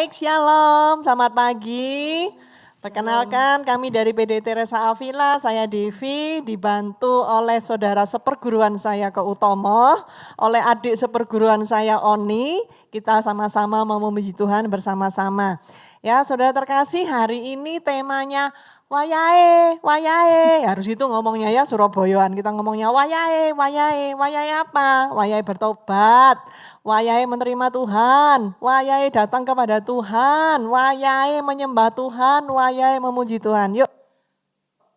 Baik, shalom, selamat pagi. Perkenalkan kami dari PD Teresa Avila, saya Devi, dibantu oleh saudara seperguruan saya Keutomo, oleh adik seperguruan saya Oni, kita sama-sama mau memuji Tuhan bersama-sama. Ya, saudara terkasih, hari ini temanya wayahe, wayahe. Harus itu ngomongnya ya Surabayaan, kita ngomongnya wayahe, wayahe, wayahe apa? Wayahe bertobat. Wayahe menerima Tuhan, wayahe datang kepada Tuhan, wayahe menyembah Tuhan, wayahe memuji Tuhan. Yuk,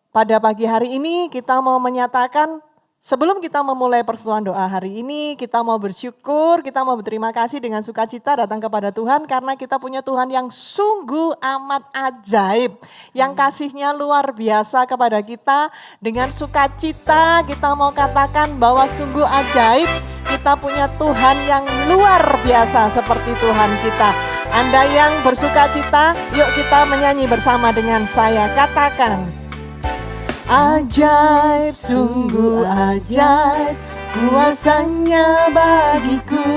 pada pagi hari ini kita mau menyatakan, sebelum kita memulai persekutuan doa hari ini, kita mau bersyukur, kita mau berterima kasih dengan sukacita datang kepada Tuhan, karena kita punya Tuhan yang sungguh amat ajaib, yang kasihnya luar biasa kepada kita. Dengan sukacita kita mau katakan bahwa sungguh ajaib, kita punya Tuhan yang luar biasa seperti Tuhan kita. Anda yang bersuka cita, yuk kita menyanyi bersama dengan saya. Katakan, ajaib, sungguh ajaib, kuasanya bagiku.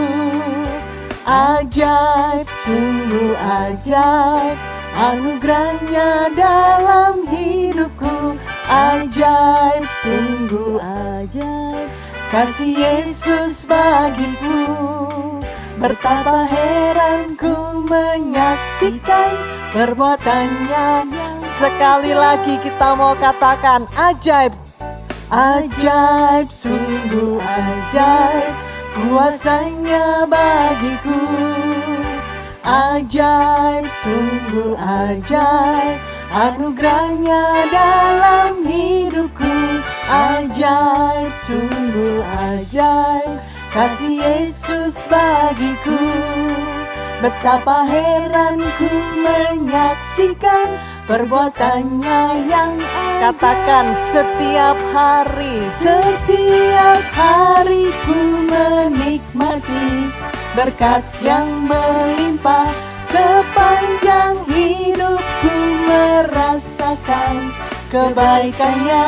Ajaib, sungguh ajaib, anugerahnya dalam hidupku. Ajaib, sungguh ajaib, kasih Yesus bagiku. Betapa heran ku menyaksikan perbuatannya. Sekali lagi kita mau katakan ajaib. Ajaib, sungguh ajaib, kuasanya bagiku. Ajaib, sungguh ajaib, anugerahnya dalam hidupku. Ajaib, sungguh ajaib, kasih Yesus bagiku. Betapa heran ku menyaksikan perbuatannya yang ajaib. Katakan setiap hari. Setiap hari ku menikmati berkat yang melimpah. Sepanjang hidupku merasakan kebaikannya,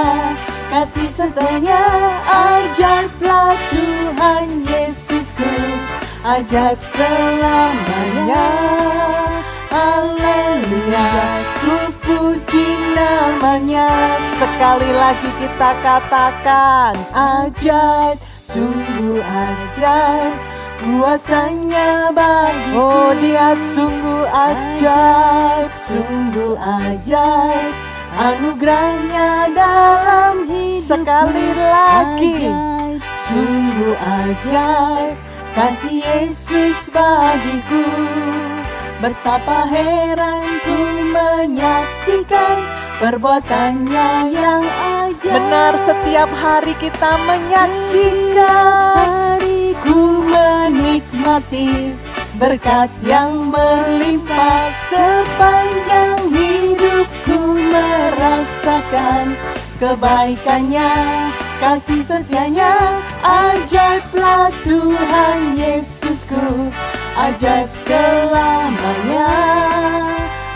kasih sertanya. Ajaiblah Tuhan Yesusku, ajaib selamanya. Haleluya, ku puji namanya. Sekali lagi kita katakan ajaib, sungguh ajaib, kuasanya bagiku. Oh, dia sungguh ajaib, sungguh ajaib, anugerahnya dalam hidupku. Sekali lagi, ajaib, sungguh ajaib, kasih Yesus bagiku. Betapa heran ku menyaksikan perbuatannya yang ajaib. Benar, setiap hari kita menyaksikan. Ku menikmati berkat yang melimpah. Sepanjang hidupku merasakan kebaikannya, kasih setianya. Ajaiblah Tuhan Yesusku, ajaib selamanya.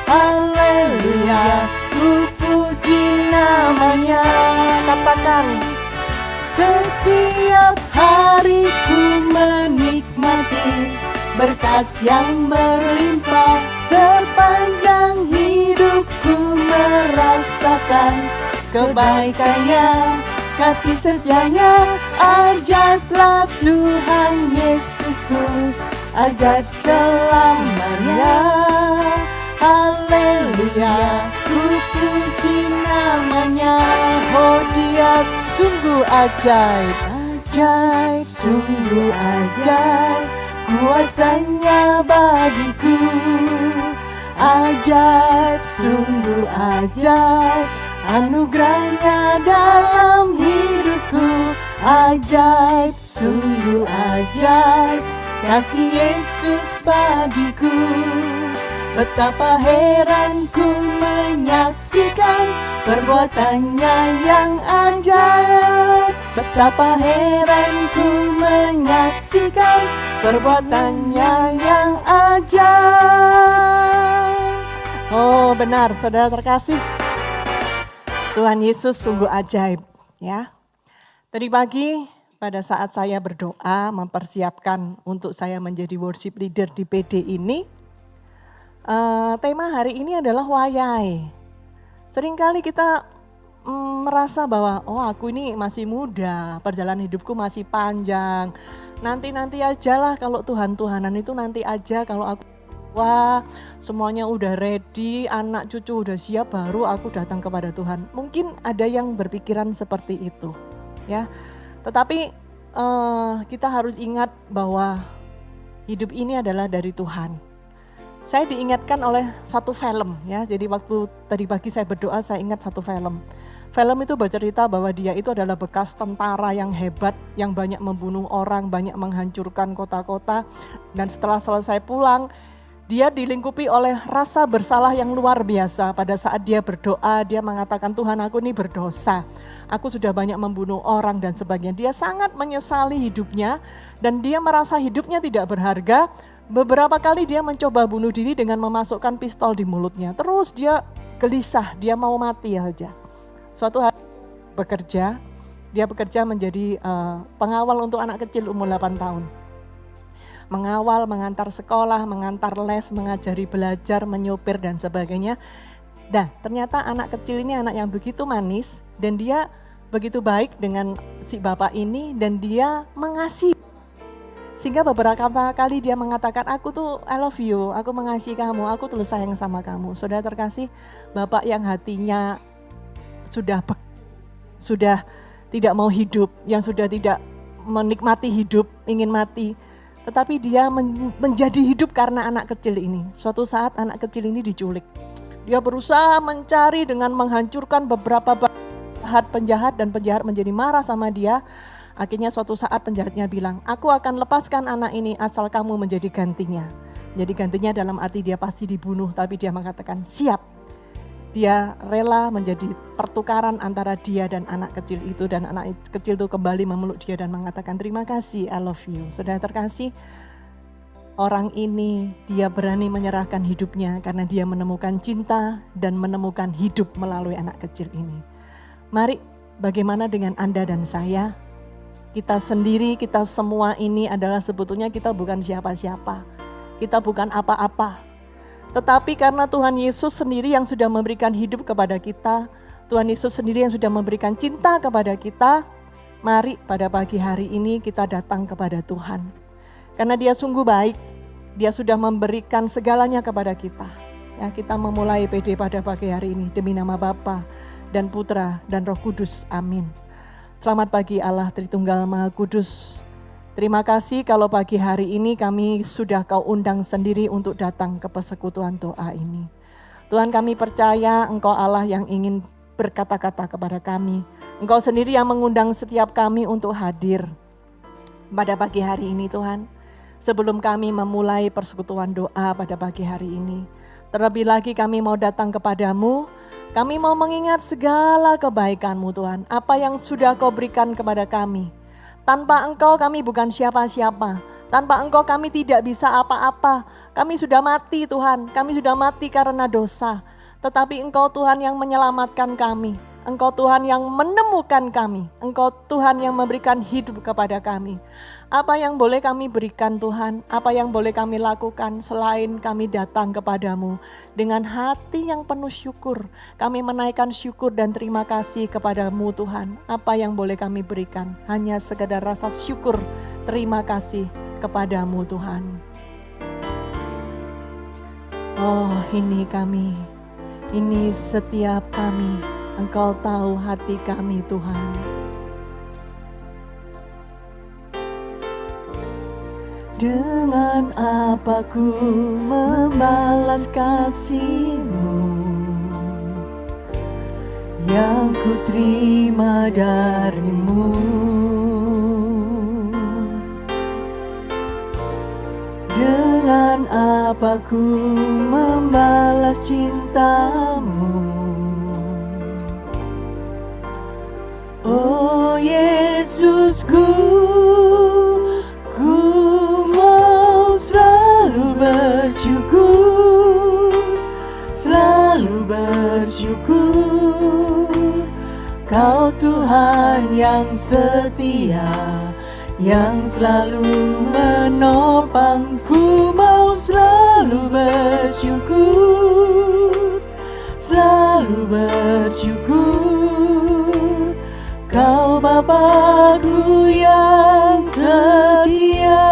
Haleluya, ku puji namanya. Katakan, setiap hari ku menikmati berkat yang melimpah. Sepanjang hidupku merasakan kebaikannya, kasih setianya. Ajaiblah Tuhan Yesusku, ajaib selamanya. Haleluya, ku puji namanya. Oh, dia sungguh ajaib. Ajaib, sungguh ajaib, kuasanya bagiku. Ajaib, sungguh ajaib, anugerahnya dalam hidupku. Ajaib, sungguh ajaib, kasih Yesus bagiku. Betapa heran ku menyaksikan perbuatannya yang ajaib. Betapa heran ku menyaksikan perbuatannya yang ajaib. Oh, benar, saudara terkasih, Tuhan Yesus sungguh ajaib, ya. Tadi pagi pada saat saya berdoa mempersiapkan untuk saya menjadi worship leader di PD ini, Tema hari ini adalah wayai. Seringkali kita merasa bahwa aku ini masih muda, perjalanan hidupku masih panjang. Nanti aja lah, kalau Tuhan-Tuhanan itu nanti aja, kalau aku semuanya udah ready, anak cucu udah siap, baru aku datang kepada Tuhan. Mungkin ada yang berpikiran seperti itu, ya. Tetapi kita harus ingat bahwa hidup ini adalah dari Tuhan. Saya diingatkan oleh satu film, ya. Jadi waktu tadi pagi saya berdoa, saya ingat satu film. Film itu bercerita bahwa dia itu adalah bekas tentara yang hebat, yang banyak membunuh orang, banyak menghancurkan kota-kota. Dan setelah selesai pulang, dia dilingkupi oleh rasa bersalah yang luar biasa. Pada saat dia berdoa, dia mengatakan, Tuhan, aku ini berdosa. Aku sudah banyak membunuh orang dan sebagainya. Dia sangat menyesali hidupnya dan dia merasa hidupnya tidak berharga. Beberapa kali dia mencoba bunuh diri dengan memasukkan pistol di mulutnya. Terus dia gelisah, dia mau mati saja. Suatu hari dia bekerja menjadi pengawal untuk anak kecil umur 8 tahun. Mengawal, mengantar sekolah, mengantar les, mengajari belajar, menyopir dan sebagainya. Nah, ternyata anak kecil ini anak yang begitu manis dan dia begitu baik dengan si bapak ini dan dia mengasihi. Sehingga beberapa kali dia mengatakan, aku tuh I love you, aku mengasihi kamu, aku tulus sayang sama kamu. Saudara terkasih, bapak yang hatinya sudah tidak mau hidup, yang sudah tidak menikmati hidup, ingin mati. Tetapi dia menjadi hidup karena anak kecil ini. Suatu saat anak kecil ini diculik. Dia berusaha mencari dengan menghancurkan beberapa penjahat dan penjahat menjadi marah sama dia. Akhirnya suatu saat penjahatnya bilang, aku akan lepaskan anak ini asal kamu menjadi gantinya. Jadi gantinya dalam arti dia pasti dibunuh, tapi dia mengatakan siap. Dia rela menjadi pertukaran antara dia dan anak kecil itu, dan anak kecil itu kembali memeluk dia dan mengatakan terima kasih, I love you. Saudara terkasih, orang ini dia berani menyerahkan hidupnya karena dia menemukan cinta dan menemukan hidup melalui anak kecil ini. Mari, bagaimana dengan Anda dan saya? Kita sendiri, kita semua ini adalah sebetulnya kita bukan siapa-siapa. Kita bukan apa-apa. Tetapi karena Tuhan Yesus sendiri yang sudah memberikan hidup kepada kita, Tuhan Yesus sendiri yang sudah memberikan cinta kepada kita, mari pada pagi hari ini kita datang kepada Tuhan. Karena Dia sungguh baik, Dia sudah memberikan segalanya kepada kita. Ya, kita memulai PD pada pagi hari ini demi nama Bapa dan Putra dan Roh Kudus. Amin. Selamat pagi Allah Tritunggal Maha Kudus. Terima kasih kalau pagi hari ini kami sudah Kau undang sendiri untuk datang ke persekutuan doa ini. Tuhan, kami percaya Engkau Allah yang ingin berkata-kata kepada kami. Engkau sendiri yang mengundang setiap kami untuk hadir pada pagi hari ini Tuhan. Sebelum kami memulai persekutuan doa pada pagi hari ini, terlebih lagi kami mau datang kepadamu. Kami mau mengingat segala kebaikan-Mu Tuhan, apa yang sudah Kau berikan kepada kami. Tanpa Engkau kami bukan siapa-siapa, tanpa Engkau kami tidak bisa apa-apa. Kami sudah mati Tuhan, kami sudah mati karena dosa. Tetapi Engkau Tuhan yang menyelamatkan kami, Engkau Tuhan yang menemukan kami, Engkau Tuhan yang memberikan hidup kepada kami. Apa yang boleh kami berikan Tuhan, apa yang boleh kami lakukan selain kami datang kepadamu dengan hati yang penuh syukur. Kami menaikkan syukur dan terima kasih kepadamu Tuhan. Apa yang boleh kami berikan, hanya sekedar rasa syukur, terima kasih kepadamu Tuhan. Oh, ini kami, ini setiap kami, Engkau tahu hati kami Tuhan. Dengan apa ku membalas kasih-Mu yang ku terima dari-Mu? Dengan apa ku membalas cinta-Mu? Oh Yesusku, selalu bersyukur, Kau Tuhan yang setia, yang selalu menopangku. Mau selalu bersyukur, selalu bersyukur. Kau Bapa-Ku yang setia.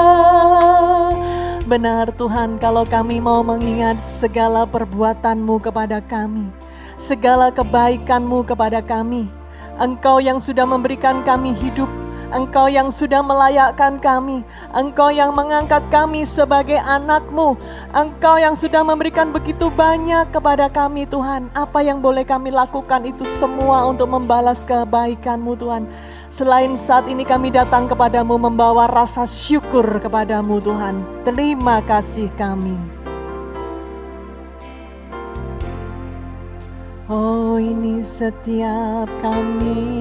Benar Tuhan, kalau kami mau mengingat segala perbuatan-Mu kepada kami, segala kebaikan-Mu kepada kami, Engkau yang sudah memberikan kami hidup, Engkau yang sudah melayakkan kami, Engkau yang mengangkat kami sebagai anak-Mu, Engkau yang sudah memberikan begitu banyak kepada kami Tuhan. Apa yang boleh kami lakukan itu semua untuk membalas kebaikan-Mu Tuhan. Selain saat ini kami datang kepadamu membawa rasa syukur kepadamu Tuhan. Terima kasih kami. Oh ini setiap kami.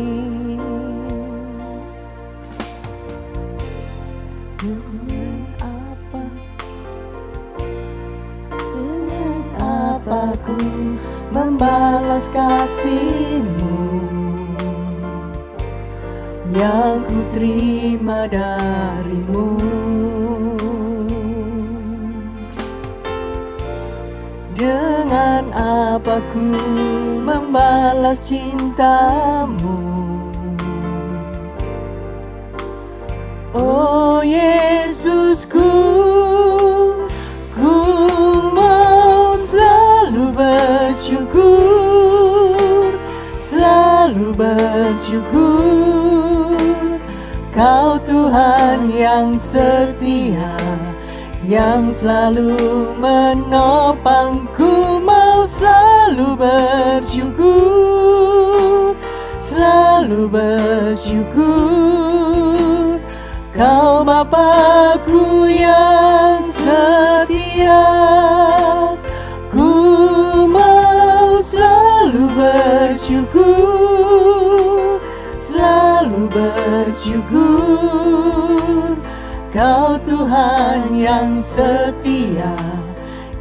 Dengan apa ku membalas kasih-Mu yang ku terima dari-Mu. Dengan apa ku membalas cinta-Mu? Oh Yesusku, ku mau selalu bersyukur, selalu bersyukur. Kau Tuhan yang setia, yang selalu menopangku. Mau selalu bersyukur, selalu bersyukur. Kau Bapa-Ku yang setia, ku mau selalu bersyukur, selalu bersyukur. Kau Tuhan yang setia,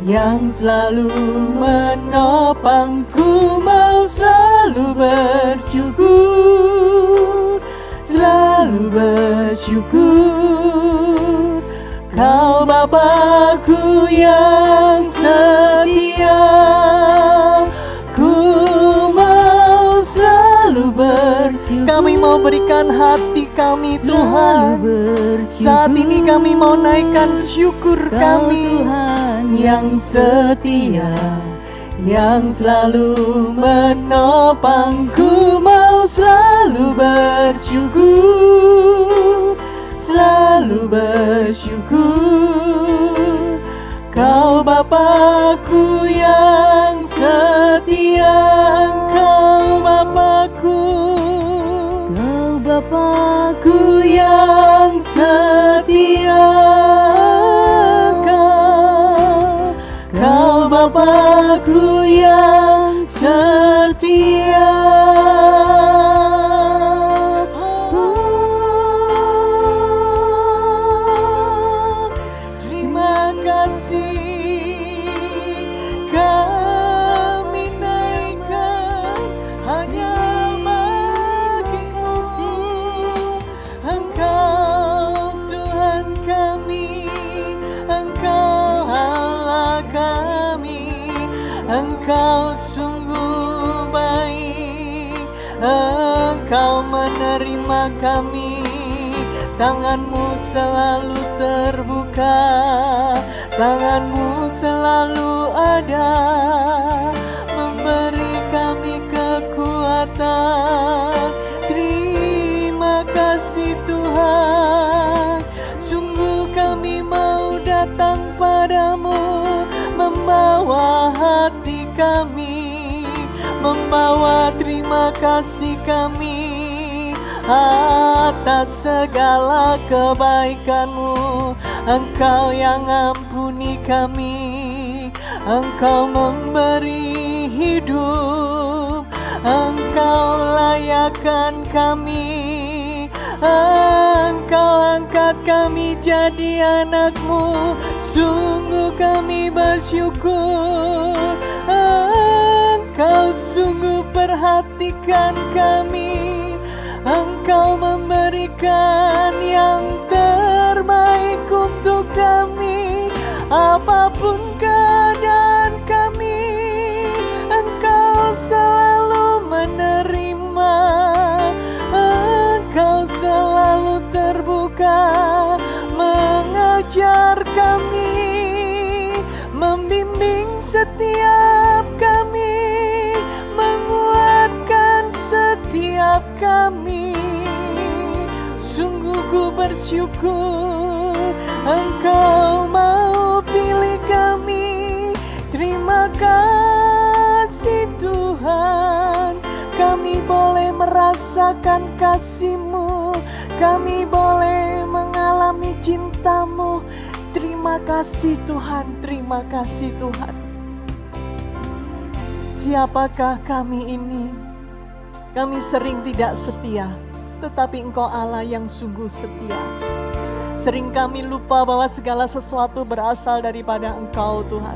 yang selalu menopangku. Mau selalu bersyukur, selalu bersyukur. Kau Bapa-Ku yang setia, ku mau selalu bersyukur. Kami mau berikan hati kami Tuhan. Saat ini kami mau naikkan syukur kami. Tuhan yang setia, yang selalu menopangku. Mau selalu bersyukur, selalu bersyukur. Kau Bapa-Ku yang setia, Kau Bapa-Ku, Kau Bapa-Ku yang setia. Kau Bapa-Ku yang setia. Terima kasih kami naikkan hanya bagi-Mu. Engkau Tuhan kami, Engkau Allah kami, Engkau sungguh baik, Engkau menerima kami. Tangan-Mu selalu terbuka, Tangan-Mu selalu ada, memberi kami kekuatan. Terima kasih Tuhan, sungguh kami mau datang padamu, membawa hati kami, membawa terima kasih kami atas segala kebaikan-Mu. Engkau yang ampuni kami, Engkau memberi hidup, Engkau layakkan kami, Engkau angkat kami jadi anak-Mu. Sungguh kami bersyukur, Engkau sungguh perhatikan kami, Engkau memberikan yang terbaik untuk kami. apapun keadaan kami, Engkau selalu menerima, Engkau selalu terbuka, mengajar kami, membimbing setiap kami, menguatkan setiap kami. Sungguh ku bersyukur Engkau mau pilih kami. Terima kasih Tuhan, kami boleh merasakan kasih-Mu, kami boleh mengalami cinta-Mu. Terima kasih Tuhan, terima kasih Tuhan. Siapakah kami ini? Kami sering tidak setia, tetapi Engkau Allah yang sungguh setia. Sering kami lupa bahwa segala sesuatu berasal daripada Engkau Tuhan.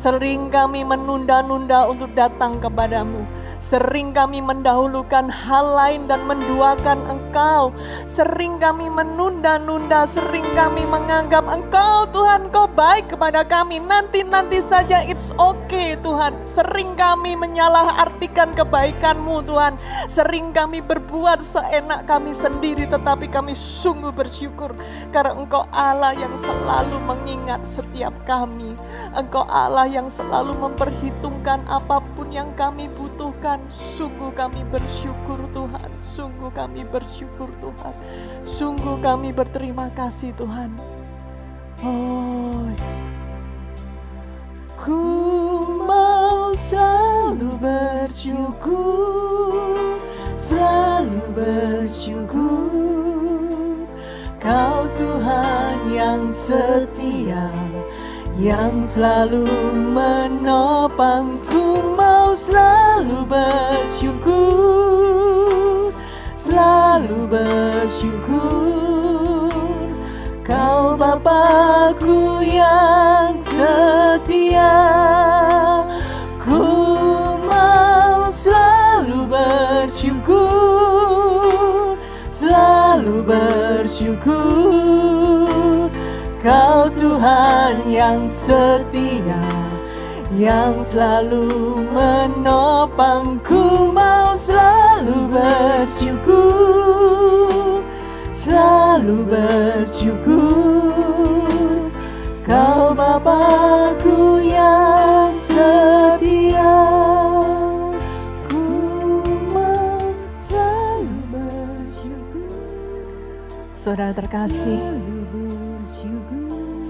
Sering kami menunda-nunda untuk datang kepadamu. Sering kami mendahulukan hal lain dan menduakan Engkau. Sering kami menunda-nunda, sering kami menganggap Engkau Tuhan, Engkau baik kepada kami. Nanti saja, it's okay Tuhan. Sering kami menyalahartikan kebaikan-Mu Tuhan. Sering kami berbuat seenak kami sendiri, tetapi kami sungguh bersyukur karena Engkau Allah yang selalu mengingat setiap kami. Engkau Allah yang selalu memperhitungkan apapun yang kami butuhkan. Sungguh kami bersyukur Tuhan, sungguh kami bersyukur Tuhan, sungguh kami berterima kasih Tuhan. Oh, ku mau selalu bersyukur, selalu bersyukur. Kau Tuhan yang setia, yang selalu menopangku. Mau selalu bersyukur, selalu bersyukur. Kau Bapa-Ku yang setia, ku mau selalu bersyukur, selalu bersyukur. Kau Tuhan yang setia, yang selalu menopangku. Mau selalu bersyukur, selalu bersyukur. Kau Bapa-Ku yang setia, ku mau selalu bersyukur. Saudara terkasih,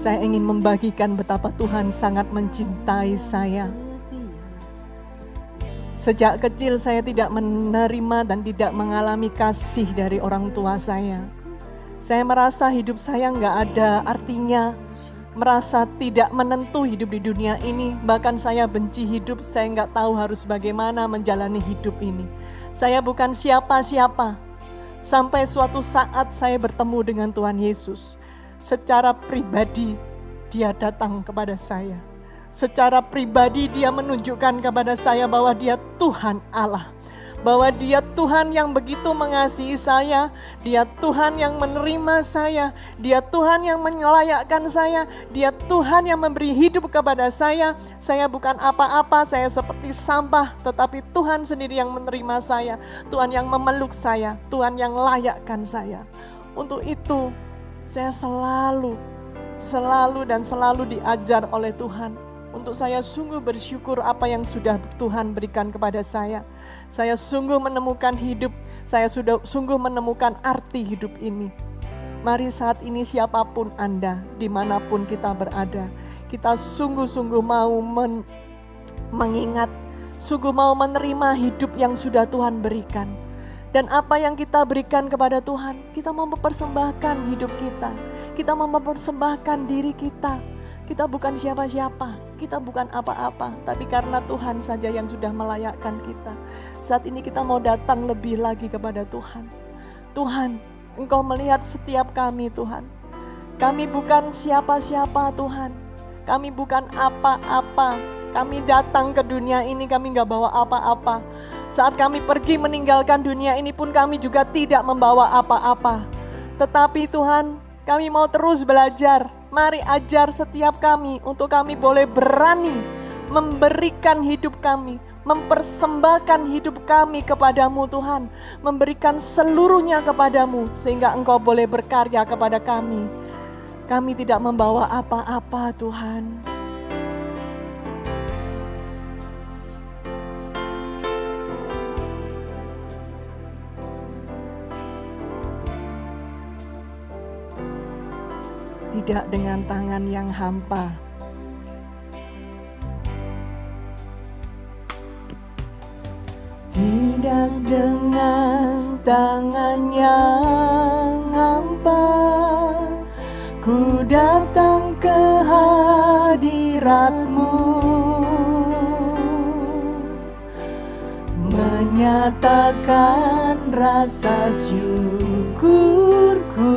saya ingin membagikan betapa Tuhan sangat mencintai saya. Sejak kecil saya tidak menerima dan tidak mengalami kasih dari orang tua saya. Saya merasa hidup saya nggak ada artinya, merasa tidak menentu hidup di dunia ini. Bahkan saya benci hidup, saya nggak tahu harus bagaimana menjalani hidup ini. Saya bukan siapa-siapa. Sampai suatu saat saya bertemu dengan Tuhan Yesus. Secara pribadi Dia datang kepada saya. Secara pribadi Dia menunjukkan kepada saya bahwa Dia Tuhan Allah. Bahwa Dia Tuhan yang begitu mengasihi saya. Dia Tuhan yang menerima saya. Dia Tuhan yang menyelayakan saya. Dia Tuhan yang memberi hidup kepada saya. Saya bukan apa-apa, saya seperti sampah. Tetapi Tuhan sendiri yang menerima saya. Tuhan yang memeluk saya. Tuhan yang layakkan saya. Untuk itu saya selalu diajar oleh Tuhan. Untuk saya sungguh bersyukur apa yang sudah Tuhan berikan kepada saya. Saya sungguh menemukan hidup, saya sudah sungguh menemukan arti hidup ini. Mari saat ini siapapun Anda, dimanapun kita berada, kita sungguh-sungguh mau mengingat, sungguh mau menerima hidup yang sudah Tuhan berikan. Dan apa yang kita berikan kepada Tuhan, kita mau mempersembahkan hidup kita. Kita mau mempersembahkan diri kita. Kita bukan siapa-siapa, kita bukan apa-apa. Tapi karena Tuhan saja yang sudah melayakkan kita. Saat ini kita mau datang lebih lagi kepada Tuhan. Tuhan, Engkau melihat setiap kami Tuhan. Kami bukan siapa-siapa Tuhan. Kami bukan apa-apa. Kami datang ke dunia ini, kami gak bawa apa-apa. Saat kami pergi meninggalkan dunia ini pun kami juga tidak membawa apa-apa. Tetapi Tuhan, kami mau terus belajar Mari ajar setiap kami untuk kami boleh berani memberikan hidup kami, mempersembahkan hidup kami kepadamu Tuhan, memberikan seluruhnya kepadamu sehingga Engkau boleh berkarya kepada kami. Kami tidak membawa apa-apa Tuhan. Tidak dengan tangan yang hampa. Tidak dengan tangan yang hampa, ku datang ke hadirat-Mu, menyatakan rasa syukurku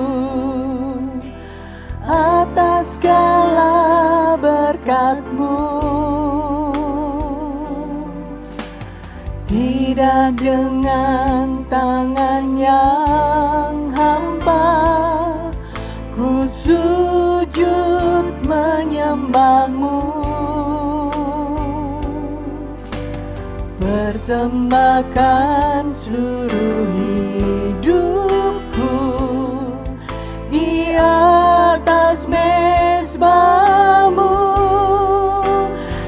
atas segala berkat-Mu. Tidak dengan tangan yang hampa, ku sujud menyembah-Mu, persembahkan seluruh hidupku di atas mezbah-Mu,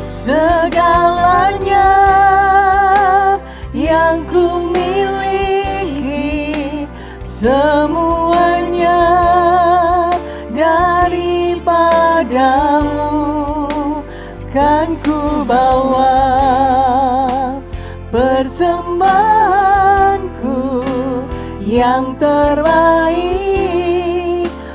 segalanya yang ku miliki, semuanya daripada-Mu kan ku bawa, persembahanku yang terbaik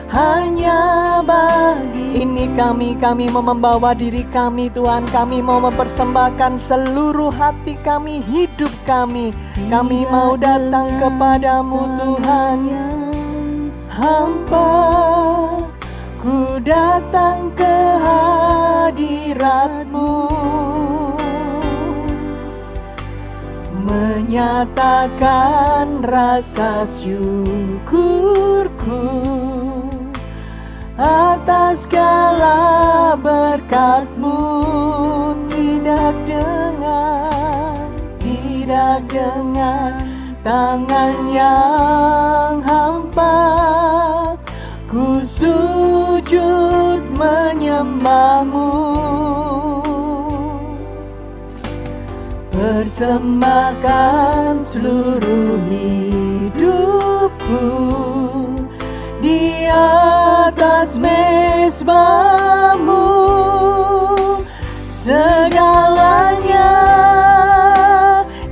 hanya bagi. Ini kami mau membawa diri kami Tuhan, kami mau mempersembahkan seluruh hati kami, hidup kami. Kami mau datang kepadamu Tuhan, hampa, ku datang ke hadirat-Mu, menyatakan rasa syukurku atas segala berkat-Mu. Tidak dengan tangan yang hampa, ku sujud menyembah-Mu, persembahkan seluruh hidupku di atas mezbah-Mu, segalanya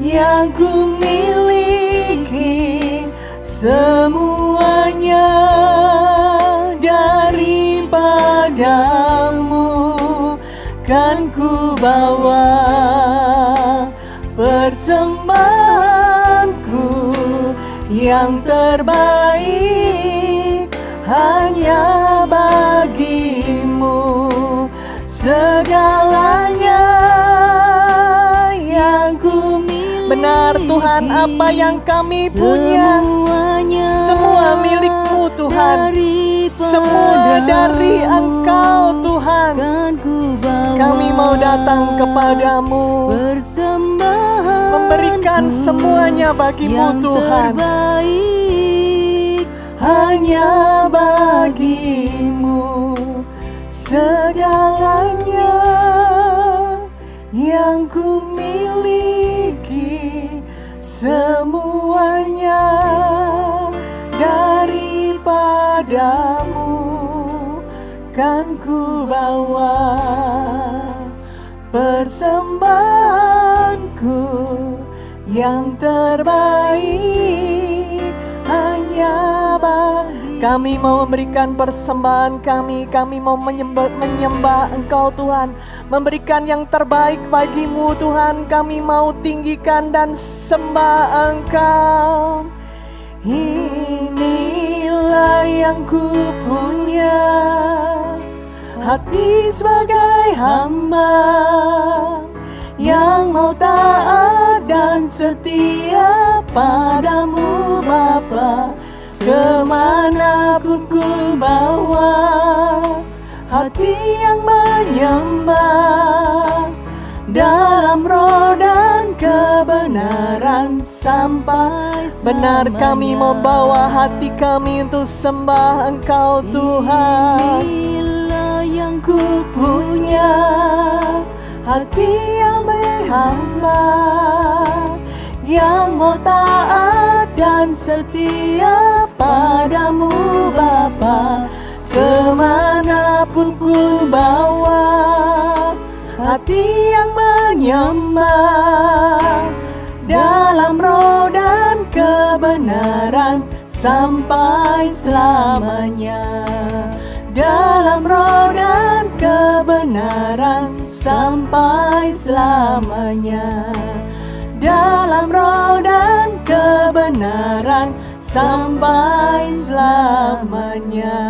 yang ku miliki, semuanya daripada-Mu kan ku bawa, persembahanku yang terbaik hanya bagi-Mu, segalanya yang ku miliki. Benar Tuhan, apa yang kami punya semua milik-Mu Tuhan, semua dari Engkau Tuhan. Kami mau datang kepadamu, memberikan semuanya bagi-Mu Tuhan, hanya bagi-Mu, segalanya yang ku miliki, semuanya daripada-Mu kan ku bawa, persembahanku yang terbaik hanya bagi. Kami mau memberikan persembahan kami mau menyembah Engkau Tuhan, memberikan yang terbaik bagi-Mu Tuhan. Kami mau tinggikan dan sembah Engkau. Inilah yang ku punya, hati sebagai hamba yang mau taat dan setia padamu Bapa. Kemanapun ku bawa, hati yang menyembah dalam roh dan kebenaran sampai selamanya. Benar, kami membawa hati kami untuk sembah Engkau Tuhan. Inilah yang ku punya, hati yang berhamba, yang mau taat dan setia padamu Bapa. Kemanapun ku bawa, hati yang menyembah dalam roh dan kebenaran sampai selamanya. Dalam roh dan kebenaran sampai selamanya. Dalam roh dan kebenaran sampai selamanya.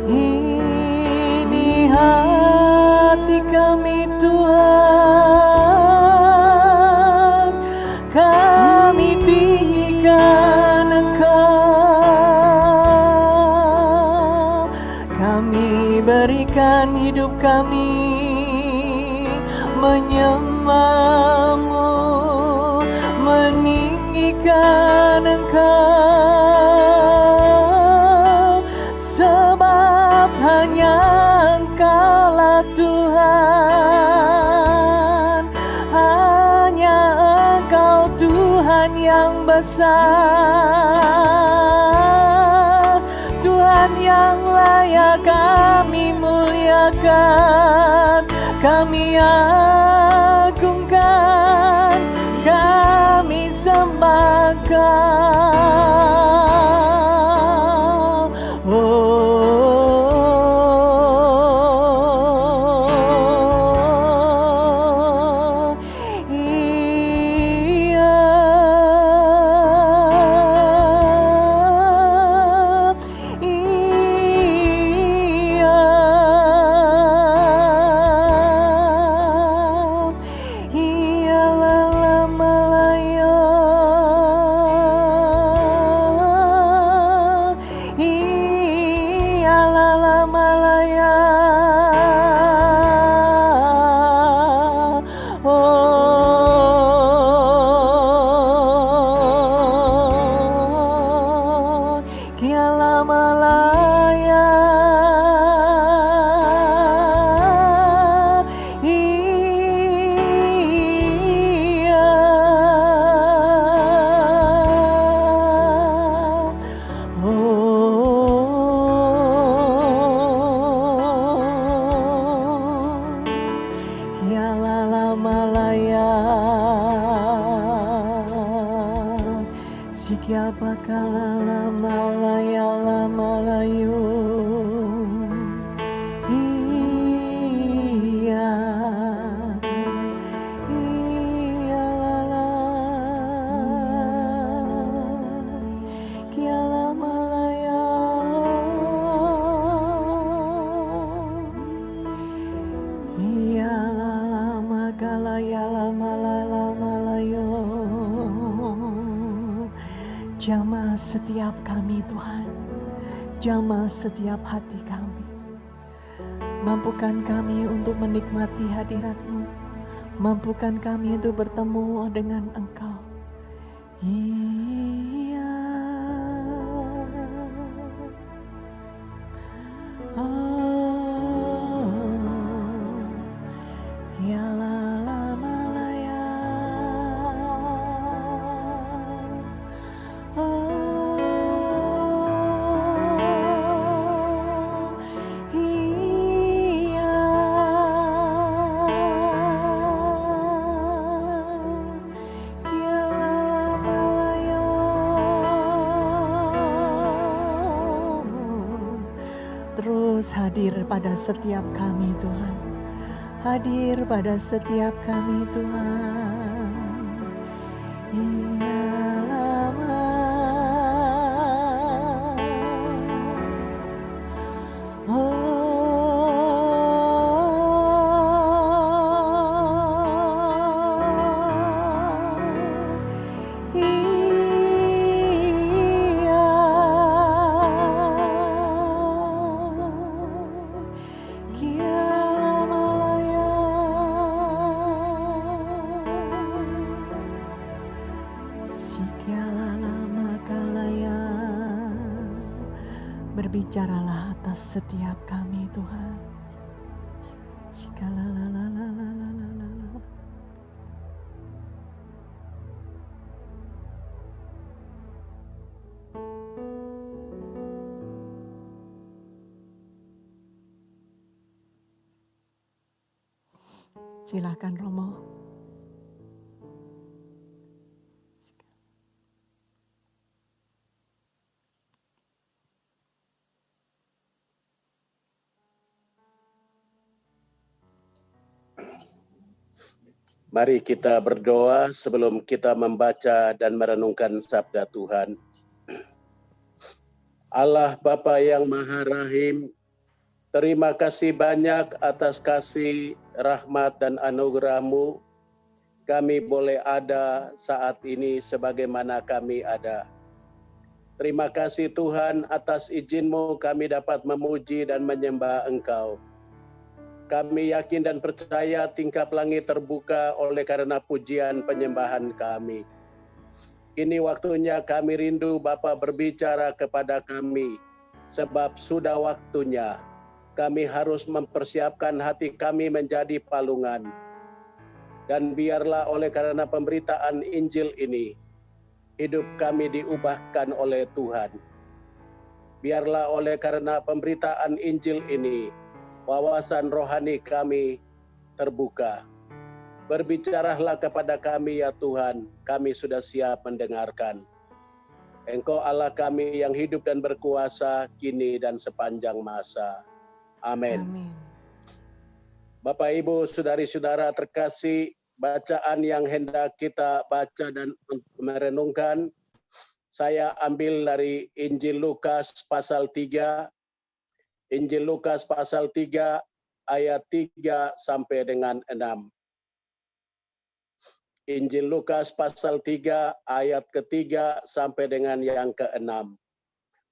Ini hati kami Tuhan, kami tinggikan Engkau, kami berikan hidup kami menyembah-Mu, meninggikan Engkau, sebab hanya Engkaulah Tuhan, hanya Engkau Tuhan yang besar, Tuhan yang layak kami muliakan, kami agungkan, kami sembahkan. Jamah setiap kami Tuhan, jamah setiap hati kami. Mampukan kami untuk menikmati hadirat-Mu, mampukan kami untuk bertemu dengan Engkau. Iya. Ya la malaya. Terus hadir pada setiap kami Tuhan, hadir pada setiap kami Tuhan. Iya lama. Berbicaralah atas setiap kami Tuhan. Silakan Romo. Mari kita berdoa sebelum kita membaca dan merenungkan sabda Tuhan. Allah Bapa yang Maha Rahim, terima kasih banyak atas kasih, rahmat, dan anugerah-Mu. Kami boleh ada saat ini sebagaimana kami ada. Terima kasih Tuhan atas izin-Mu kami dapat memuji dan menyembah Engkau. Kami yakin dan percaya tingkap langit terbuka oleh karena pujian penyembahan kami. Kini waktunya kami rindu Bapa berbicara kepada kami, sebab sudah waktunya kami harus mempersiapkan hati kami menjadi palungan. Dan biarlah oleh karena pemberitaan Injil ini, hidup kami diubahkan oleh Tuhan. Biarlah oleh karena pemberitaan Injil ini, wawasan rohani kami terbuka. Berbicaralah kepada kami ya Tuhan, kami sudah siap mendengarkan. Engkau Allah kami yang hidup dan berkuasa kini dan sepanjang masa. Amin. Amin. Bapak Ibu, saudari-saudara terkasih, bacaan yang hendak kita baca dan merenungkan, saya ambil dari Injil Lukas pasal 3, Injil Lukas pasal 3 ayat 3 sampai dengan 6. Injil Lukas pasal 3 ayat ketiga sampai dengan yang ke-6.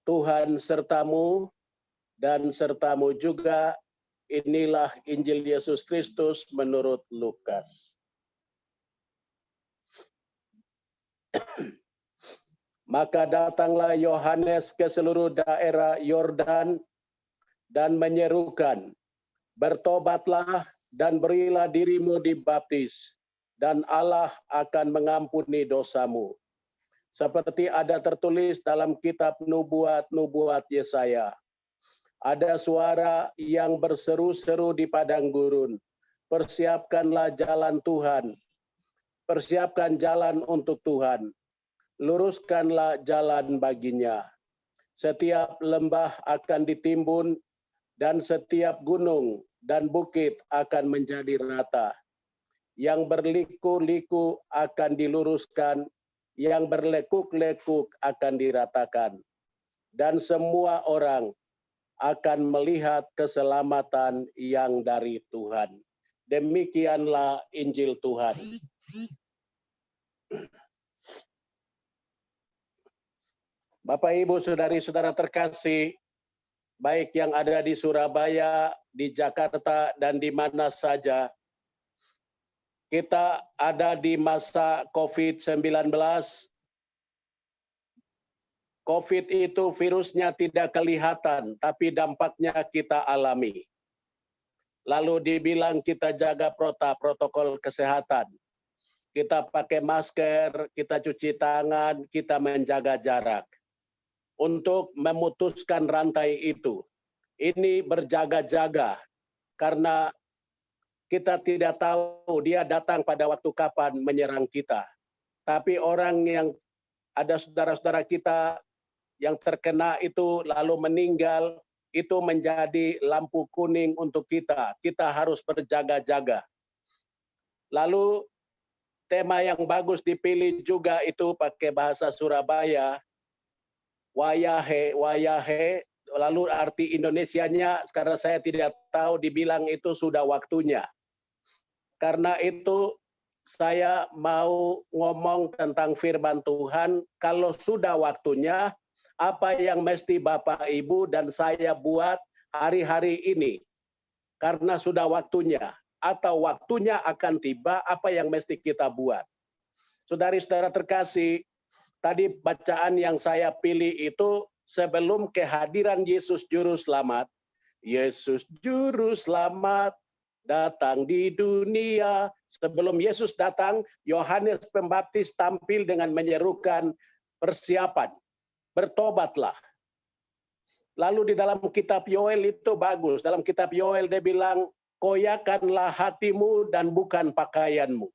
Tuhan sertamu dan sertamu juga. Inilah Injil Yesus Kristus menurut Lukas. Maka datanglah Yohanes ke seluruh daerah Yordan dan menyerukan, bertobatlah dan berilah dirimu dibaptis, dan Allah akan mengampuni dosamu. Seperti ada tertulis dalam kitab nubuat Yesaya. Ada suara yang berseru-seru di padang gurun, persiapkanlah jalan Tuhan, persiapkan jalan untuk Tuhan, luruskanlah jalan baginya. Setiap lembah akan ditimbun, dan setiap gunung dan bukit akan menjadi rata. Yang berliku-liku akan diluruskan, yang berlekuk-lekuk akan diratakan. Dan semua orang akan melihat keselamatan yang dari Tuhan. Demikianlah Injil Tuhan. Bapak, Ibu, saudari-saudara terkasih, baik yang ada di Surabaya, di Jakarta, dan di mana saja, kita ada di masa COVID-19. COVID itu virusnya tidak kelihatan, tapi dampaknya kita alami. Lalu dibilang kita jaga protokol kesehatan. Kita pakai masker, kita cuci tangan, kita menjaga jarak. Untuk memutuskan rantai itu. Ini berjaga-jaga, karena kita tidak tahu dia datang pada waktu kapan menyerang kita. Tapi orang yang ada saudara-saudara kita yang terkena itu lalu meninggal, itu menjadi lampu kuning untuk kita. Kita harus berjaga-jaga. Lalu tema yang bagus dipilih juga itu pakai bahasa Surabaya, wayahe, wayahe. Lalu arti Indonesianya sekarang saya tidak tahu, dibilang itu sudah waktunya. Karena itu saya mau ngomong tentang firman Tuhan, kalau sudah waktunya, apa yang mesti Bapak, Ibu, dan saya buat hari-hari ini. Karena sudah waktunya, atau waktunya akan tiba, apa yang mesti kita buat. Saudari-saudara terkasih, tadi bacaan yang saya pilih itu sebelum kehadiran Yesus Juru Selamat. Yesus Juru Selamat datang di dunia. Sebelum Yesus datang, Yohanes Pembaptis tampil dengan menyerukan persiapan, bertobatlah. Lalu di dalam kitab Yoel itu bagus. Dalam kitab Yoel dia bilang, koyakanlah hatimu dan bukan pakaianmu.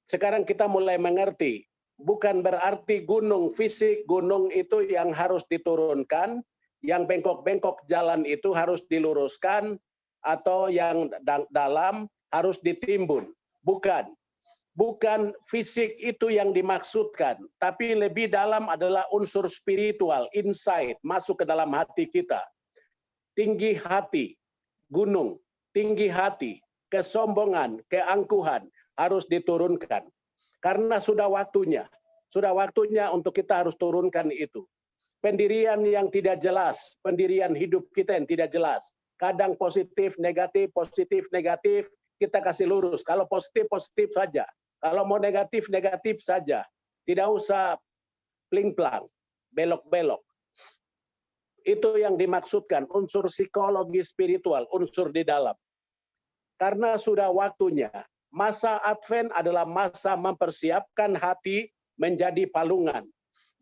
Sekarang kita mulai mengerti, bukan berarti gunung fisik, gunung itu yang harus diturunkan, yang bengkok-bengkok jalan itu harus diluruskan, atau yang dalam harus ditimbun. Bukan. Bukan fisik itu yang dimaksudkan, tapi lebih dalam adalah unsur spiritual, insight, masuk ke dalam hati kita. Tinggi hati, gunung, tinggi hati, kesombongan, keangkuhan harus diturunkan. Karena sudah waktunya untuk kita harus turunkan itu. Pendirian yang tidak jelas, pendirian hidup kita yang tidak jelas. Kadang positif, negatif, kita kasih lurus. Kalau positif, positif saja. Kalau mau negatif, negatif saja. Tidak usah pling-plang, belok-belok. Itu yang dimaksudkan, unsur psikologi spiritual, unsur di dalam. Karena sudah waktunya, masa Advent adalah masa mempersiapkan hati menjadi palungan.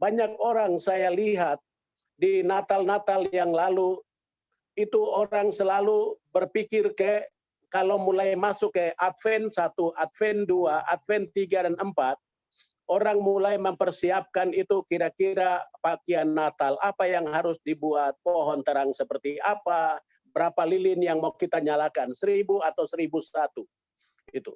Banyak orang saya lihat di Natal-Natal yang lalu, itu orang selalu berpikir kalau mulai masuk ke Advent 1, Advent 2, Advent 3 dan 4, orang mulai mempersiapkan itu kira-kira pakaian Natal, apa yang harus dibuat, pohon terang seperti apa, berapa lilin yang mau kita nyalakan, 1000 atau 1001. Itu.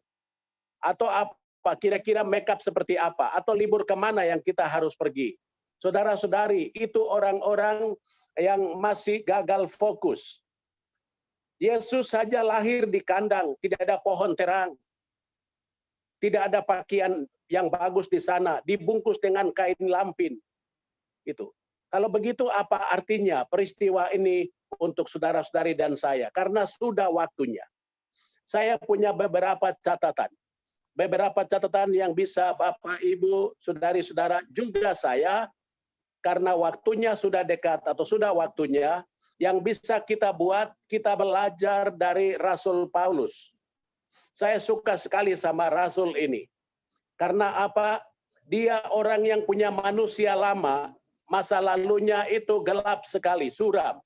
Atau apa, kira-kira makeup seperti apa, atau libur kemana yang kita harus pergi. Saudara-saudari, itu orang-orang yang masih gagal fokus. Yesus saja lahir di kandang, tidak ada pohon terang. Tidak ada pakaian yang bagus di sana, dibungkus dengan kain lampin. Itu. Kalau begitu apa artinya peristiwa ini untuk saudara-saudari dan saya? Karena sudah waktunya. Saya punya beberapa catatan. Beberapa catatan yang bisa Bapak, Ibu, saudari-saudara, juga saya, karena waktunya sudah dekat atau sudah waktunya, yang bisa kita buat, kita belajar dari Rasul Paulus. Saya suka sekali sama Rasul ini. Karena apa? Dia orang yang punya manusia lama, masa lalunya itu gelap sekali, suram.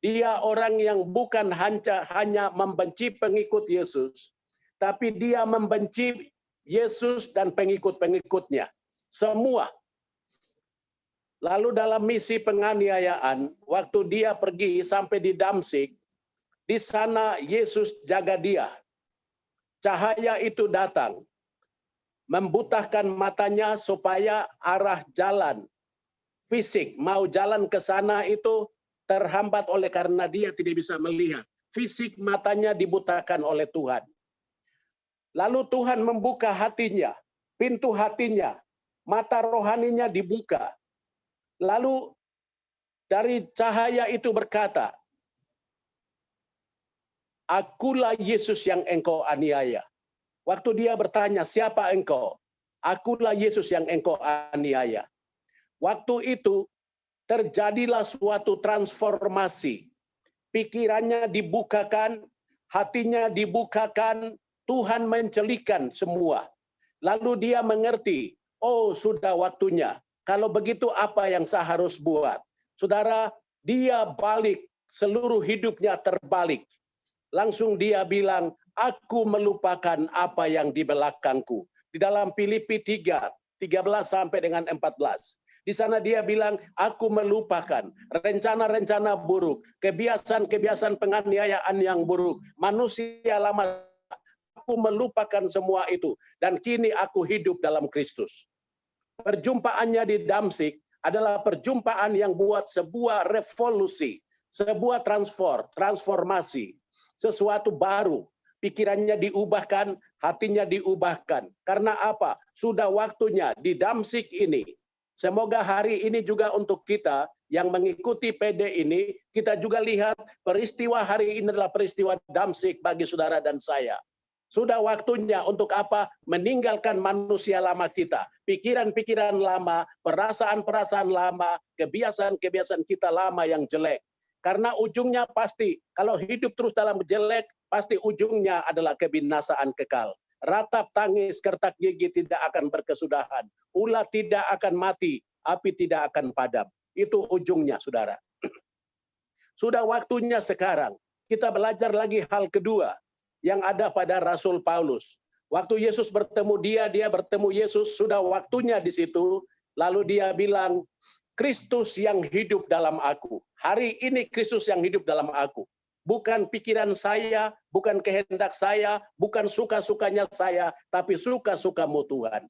Dia orang yang bukan hanya membenci pengikut Yesus, tapi dia membenci Yesus dan pengikut-pengikutnya. Semua. Lalu dalam misi penganiayaan, waktu dia pergi sampai di Damsik, di sana Yesus jaga dia. Cahaya itu datang, membutahkan matanya supaya arah jalan fisik, mau jalan ke sana itu terhambat oleh karena dia tidak bisa melihat. Fisik matanya dibutakan oleh Tuhan. Lalu Tuhan membuka hatinya, pintu hatinya, mata rohaninya dibuka. Lalu dari cahaya itu berkata, akulah Yesus yang engkau aniaya. Waktu dia bertanya, siapa engkau? Akulah Yesus yang engkau aniaya. Waktu itu terjadilah suatu transformasi. Pikirannya dibukakan, hatinya dibukakan, Tuhan mencelikan semua. Lalu dia mengerti, oh sudah waktunya. Kalau begitu apa yang saya harus buat? Saudara, dia balik, seluruh hidupnya terbalik. Langsung dia bilang, aku melupakan apa yang di belakangku. Di dalam Filipi 3, 13 sampai dengan 14. Di sana dia bilang, aku melupakan rencana-rencana buruk, kebiasaan-kebiasaan penganiayaan yang buruk, manusia lama, aku melupakan semua itu. Dan kini aku hidup dalam Kristus. Perjumpaannya di Damsik adalah perjumpaan yang buat sebuah revolusi, sebuah transformasi, sesuatu baru. Pikirannya diubahkan, hatinya diubahkan. Karena apa? Sudah waktunya di Damsik ini. Semoga hari ini juga untuk kita yang mengikuti PD ini, kita juga lihat peristiwa hari ini adalah peristiwa Damsik bagi saudara dan saya. Sudah waktunya untuk apa? Meninggalkan manusia lama kita. Pikiran-pikiran lama, perasaan-perasaan lama, kebiasaan-kebiasaan kita lama yang jelek. Karena ujungnya pasti, kalau hidup terus dalam jelek, pasti ujungnya adalah kebinasaan kekal. Ratap tangis, kertak gigi tidak akan berkesudahan. Ulat tidak akan mati, api tidak akan padam. Itu ujungnya, saudara. Sudah waktunya sekarang kita belajar lagi hal kedua yang ada pada Rasul Paulus. Waktu Yesus bertemu dia bertemu Yesus, sudah waktunya di situ. Lalu dia bilang, Kristus yang hidup dalam aku. Hari ini Kristus yang hidup dalam aku. Bukan pikiran saya, bukan kehendak saya, bukan suka-sukanya saya, tapi suka-sukamu Tuhan.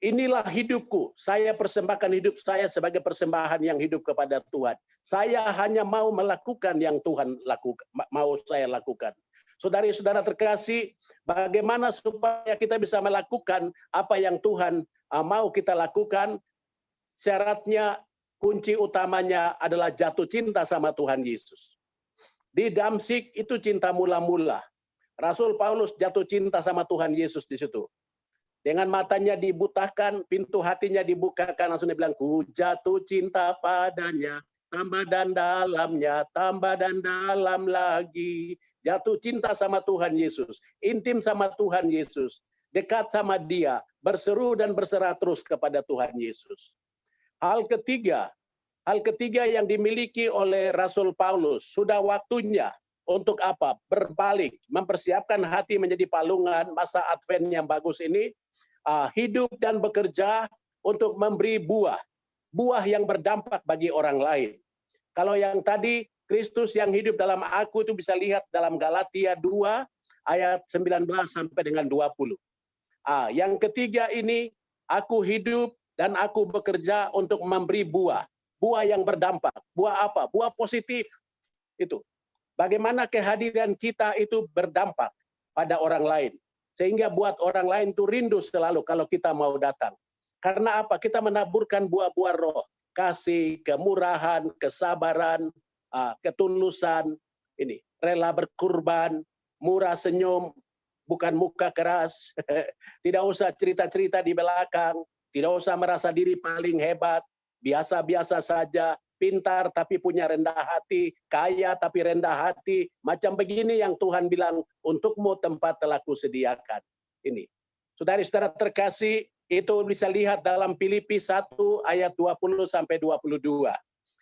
Inilah hidupku, saya persembahkan hidup saya sebagai persembahan yang hidup kepada Tuhan. Saya hanya mau melakukan yang Tuhan mau saya lakukan. Saudari-saudara terkasih, bagaimana supaya kita bisa melakukan apa yang Tuhan mau kita lakukan? Syaratnya, kunci utamanya adalah jatuh cinta sama Tuhan Yesus. Di Damsik itu cinta mula-mula. Rasul Paulus jatuh cinta sama Tuhan Yesus di situ. Dengan matanya dibutahkan, pintu hatinya dibukakan, langsung dia bilang, ku jatuh cinta padanya, tambah dan dalamnya, tambah dan dalam lagi. Jatuh cinta sama Tuhan Yesus, intim sama Tuhan Yesus, dekat sama dia, berseru dan berserah terus kepada Tuhan Yesus. Hal ketiga yang dimiliki oleh Rasul Paulus, sudah waktunya untuk apa? Berbalik, mempersiapkan hati menjadi palungan masa Advent yang bagus ini, hidup dan bekerja untuk memberi buah yang berdampak bagi orang lain. Kalau yang tadi, Kristus yang hidup dalam aku itu bisa lihat dalam Galatia 2 ayat 19 sampai dengan 20. Yang ketiga ini, aku hidup dan aku bekerja untuk memberi buah yang berdampak. Buah apa? Buah positif. Itu. Bagaimana kehadiran kita itu berdampak pada orang lain. Sehingga buat orang lain itu rindu selalu kalau kita mau datang. Karena apa? Kita menaburkan buah-buah roh. Kasih, kemurahan, kesabaran, ketulusan, ini rela berkorban, murah senyum, bukan muka keras. Tidak usah cerita-cerita di belakang. Tidak usah merasa diri paling hebat. Biasa-biasa saja. Pintar tapi punya rendah hati, kaya tapi rendah hati. Macam begini yang Tuhan bilang, untukmu tempat telah kusediakan. Ini. Saudara-saudara terkasih, itu bisa lihat dalam Filipi 1 ayat 20 sampai 22.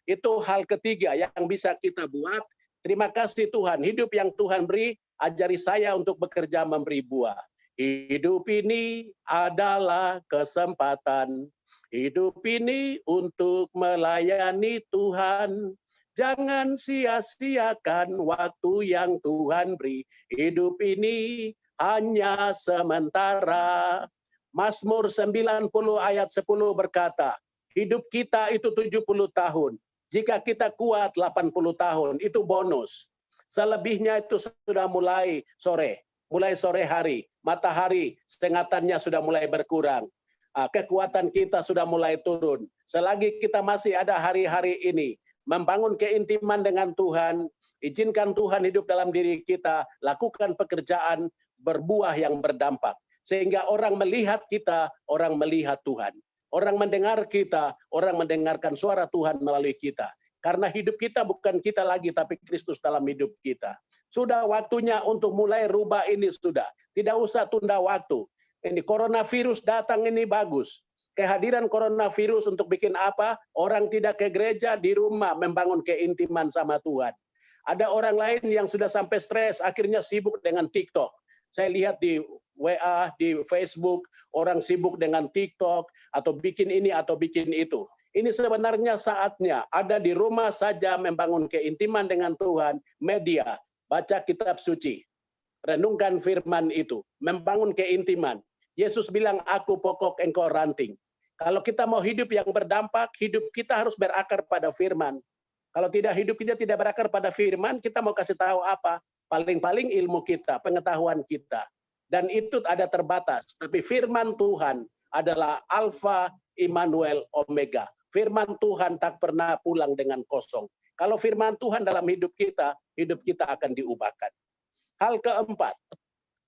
Itu hal ketiga yang bisa kita buat. Terima kasih Tuhan, hidup yang Tuhan beri, ajari saya untuk bekerja memberi buah. Hidup ini adalah kesempatan. Hidup ini untuk melayani Tuhan. Jangan sia-siakan waktu yang Tuhan beri. Hidup ini hanya sementara. Mazmur 90 ayat 10 berkata, hidup kita itu 70 tahun. Jika kita kuat 80 tahun, itu bonus. Selebihnya itu sudah mulai sore hari. Matahari sengatannya sudah mulai berkurang. Kekuatan kita sudah mulai turun. Selagi kita masih ada hari-hari ini, membangun keintiman dengan Tuhan, izinkan Tuhan hidup dalam diri kita, lakukan pekerjaan berbuah yang berdampak. Sehingga orang melihat kita, orang melihat Tuhan. Orang mendengar kita, orang mendengarkan suara Tuhan melalui kita. Karena hidup kita bukan kita lagi, tapi Kristus dalam hidup kita. Sudah waktunya untuk mulai rubah ini sudah. Tidak usah tunda waktu. Ini coronavirus datang ini bagus. Kehadiran coronavirus untuk bikin apa? Orang tidak ke gereja, di rumah membangun keintiman sama Tuhan. Ada orang lain yang sudah sampai stres, akhirnya sibuk dengan TikTok. Saya lihat di WA, di Facebook, orang sibuk dengan TikTok, atau bikin ini atau bikin itu. Ini sebenarnya saatnya ada di rumah saja membangun keintiman dengan Tuhan, media, baca kitab suci, renungkan firman itu, membangun keintiman. Yesus bilang, aku pokok, engkau ranting. Kalau kita mau hidup yang berdampak, hidup kita harus berakar pada firman. Kalau tidak, hidup kita tidak berakar pada firman, kita mau kasih tahu apa? Paling-paling ilmu kita, pengetahuan kita. Dan itu ada terbatas. Tapi firman Tuhan adalah Alfa, Immanuel, Omega. Firman Tuhan tak pernah pulang dengan kosong. Kalau firman Tuhan dalam hidup kita akan diubahkan. Hal keempat,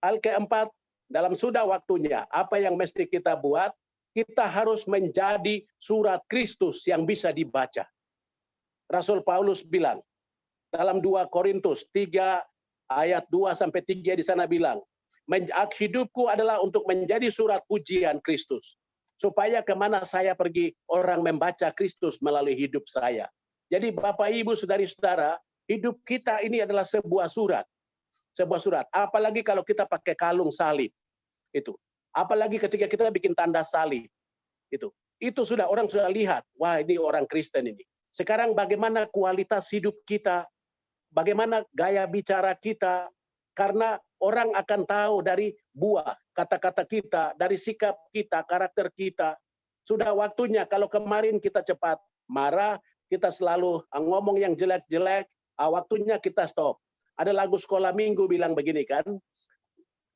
Hal keempat, dalam sudah waktunya, apa yang mesti kita buat? Kita harus menjadi surat Kristus yang bisa dibaca. Rasul Paulus bilang, dalam 2 Korintus 3 ayat 2-3 di sana bilang, hidupku adalah untuk menjadi surat pujian Kristus. Supaya kemana saya pergi, orang membaca Kristus melalui hidup saya. Jadi Bapak, Ibu, Saudari-saudara, hidup kita ini adalah sebuah surat. Sebuah surat. Apalagi kalau kita pakai kalung salib. Itu. Apalagi ketika kita bikin tanda salib. Itu sudah orang sudah lihat, wah ini orang Kristen ini. Sekarang bagaimana kualitas hidup kita, bagaimana gaya bicara kita, karena orang akan tahu dari buah kata-kata kita, dari sikap kita, karakter kita. Sudah waktunya, kalau kemarin kita cepat marah, kita selalu ngomong yang jelek-jelek, waktunya kita stop. Ada lagu sekolah minggu bilang begini kan,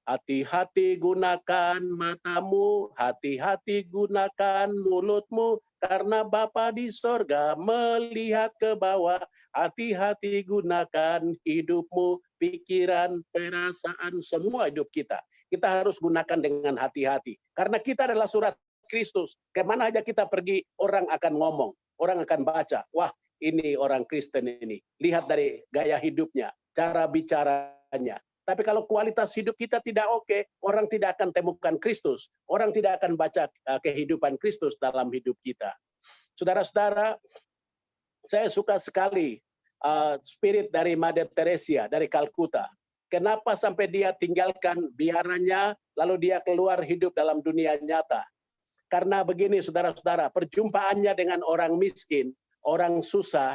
hati-hati gunakan matamu, hati-hati gunakan mulutmu, karena Bapa di sorga melihat ke bawah. Hati-hati gunakan hidupmu, pikiran, perasaan, semua hidup kita. Kita harus gunakan dengan hati-hati. Karena kita adalah surat Kristus. Kemana aja kita pergi, orang akan ngomong, orang akan baca. Wah, ini orang Kristen ini. Lihat dari gaya hidupnya, cara bicaranya. Tapi kalau kualitas hidup kita tidak oke, orang tidak akan temukan Kristus. Orang tidak akan baca kehidupan Kristus dalam hidup kita. Saudara-saudara, saya suka sekali spirit dari Mother Teresa dari Kalkuta. Kenapa sampai dia tinggalkan biarannya, lalu dia keluar hidup dalam dunia nyata? Karena begini saudara-saudara, perjumpaannya dengan orang miskin, orang susah,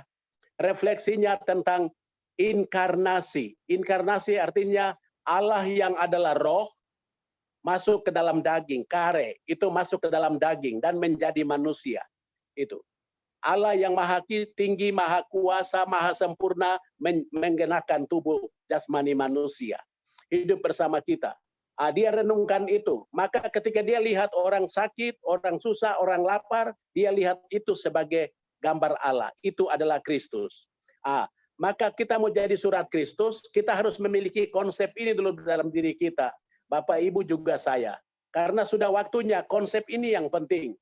refleksinya tentang inkarnasi. Inkarnasi artinya Allah yang adalah roh masuk ke dalam daging, kare, itu masuk ke dalam daging dan menjadi manusia. Itu. Allah yang maha tinggi, maha kuasa, maha sempurna menggenakan tubuh jasmani manusia. Hidup bersama kita. Dia renungkan itu. Maka ketika dia lihat orang sakit, orang susah, orang lapar, dia lihat itu sebagai gambar Allah. Itu adalah Kristus. Maka kita mau jadi surat Kristus, kita harus memiliki konsep ini dulu dalam diri kita. Bapak, Ibu, juga saya. Karena sudah waktunya konsep ini yang penting.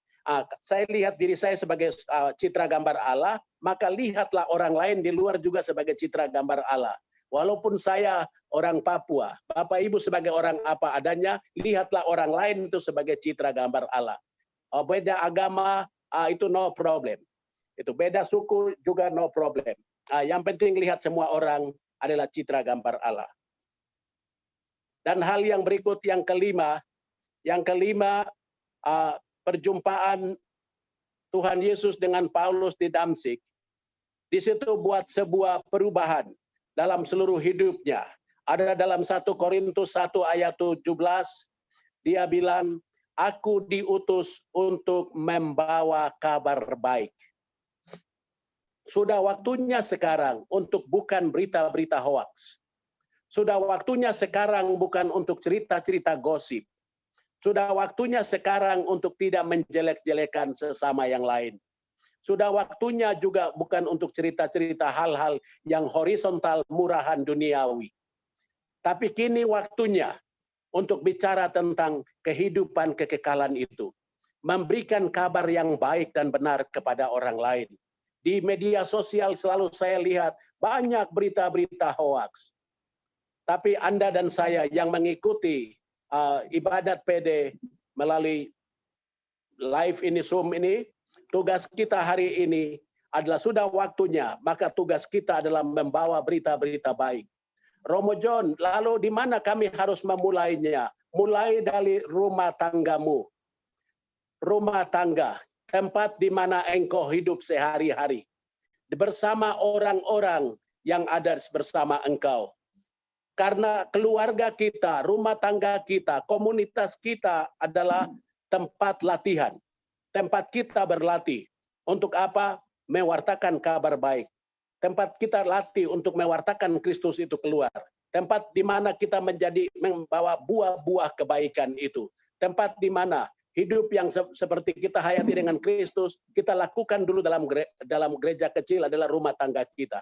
Saya lihat diri saya sebagai citra gambar Allah, maka lihatlah orang lain di luar juga sebagai citra gambar Allah. Walaupun saya orang Papua, Bapak Ibu sebagai orang apa adanya, lihatlah orang lain itu sebagai citra gambar Allah. Beda agama, itu no problem. Itu beda suku juga no problem. Yang penting lihat semua orang adalah citra gambar Allah. Dan hal yang berikut yang kelima, perjumpaan Tuhan Yesus dengan Paulus di Damsyik, di situ buat sebuah perubahan dalam seluruh hidupnya. Ada dalam 1 Korintus 1 ayat 17, dia bilang, aku diutus untuk membawa kabar baik. Sudah waktunya sekarang untuk bukan berita-berita hoaks. Sudah waktunya sekarang bukan untuk cerita-cerita gosip. Sudah waktunya sekarang untuk tidak menjelek-jelekan sesama yang lain. Sudah waktunya juga bukan untuk cerita-cerita hal-hal yang horizontal, murahan duniawi. Tapi kini waktunya untuk bicara tentang kehidupan kekekalan itu. Memberikan kabar yang baik dan benar kepada orang lain. Di media sosial selalu saya lihat banyak berita-berita hoaks. Tapi Anda dan saya yang mengikuti ibadat PD melalui live ini, Zoom ini, tugas kita hari ini adalah sudah waktunya, maka tugas kita adalah membawa berita-berita baik. Romo John, lalu di mana kami harus memulainya? Mulai dari rumah tanggamu. Rumah tangga, tempat di mana engkau hidup sehari-hari. Bersama orang-orang yang ada bersama engkau. Karena keluarga kita, rumah tangga kita, komunitas kita adalah tempat latihan. Tempat kita berlatih. Untuk apa? Mewartakan kabar baik. Tempat kita latih untuk mewartakan Kristus itu keluar. Tempat di mana kita membawa buah-buah kebaikan itu. Tempat di mana hidup yang seperti kita hayati dengan Kristus, kita lakukan dulu dalam gereja kecil adalah rumah tangga kita.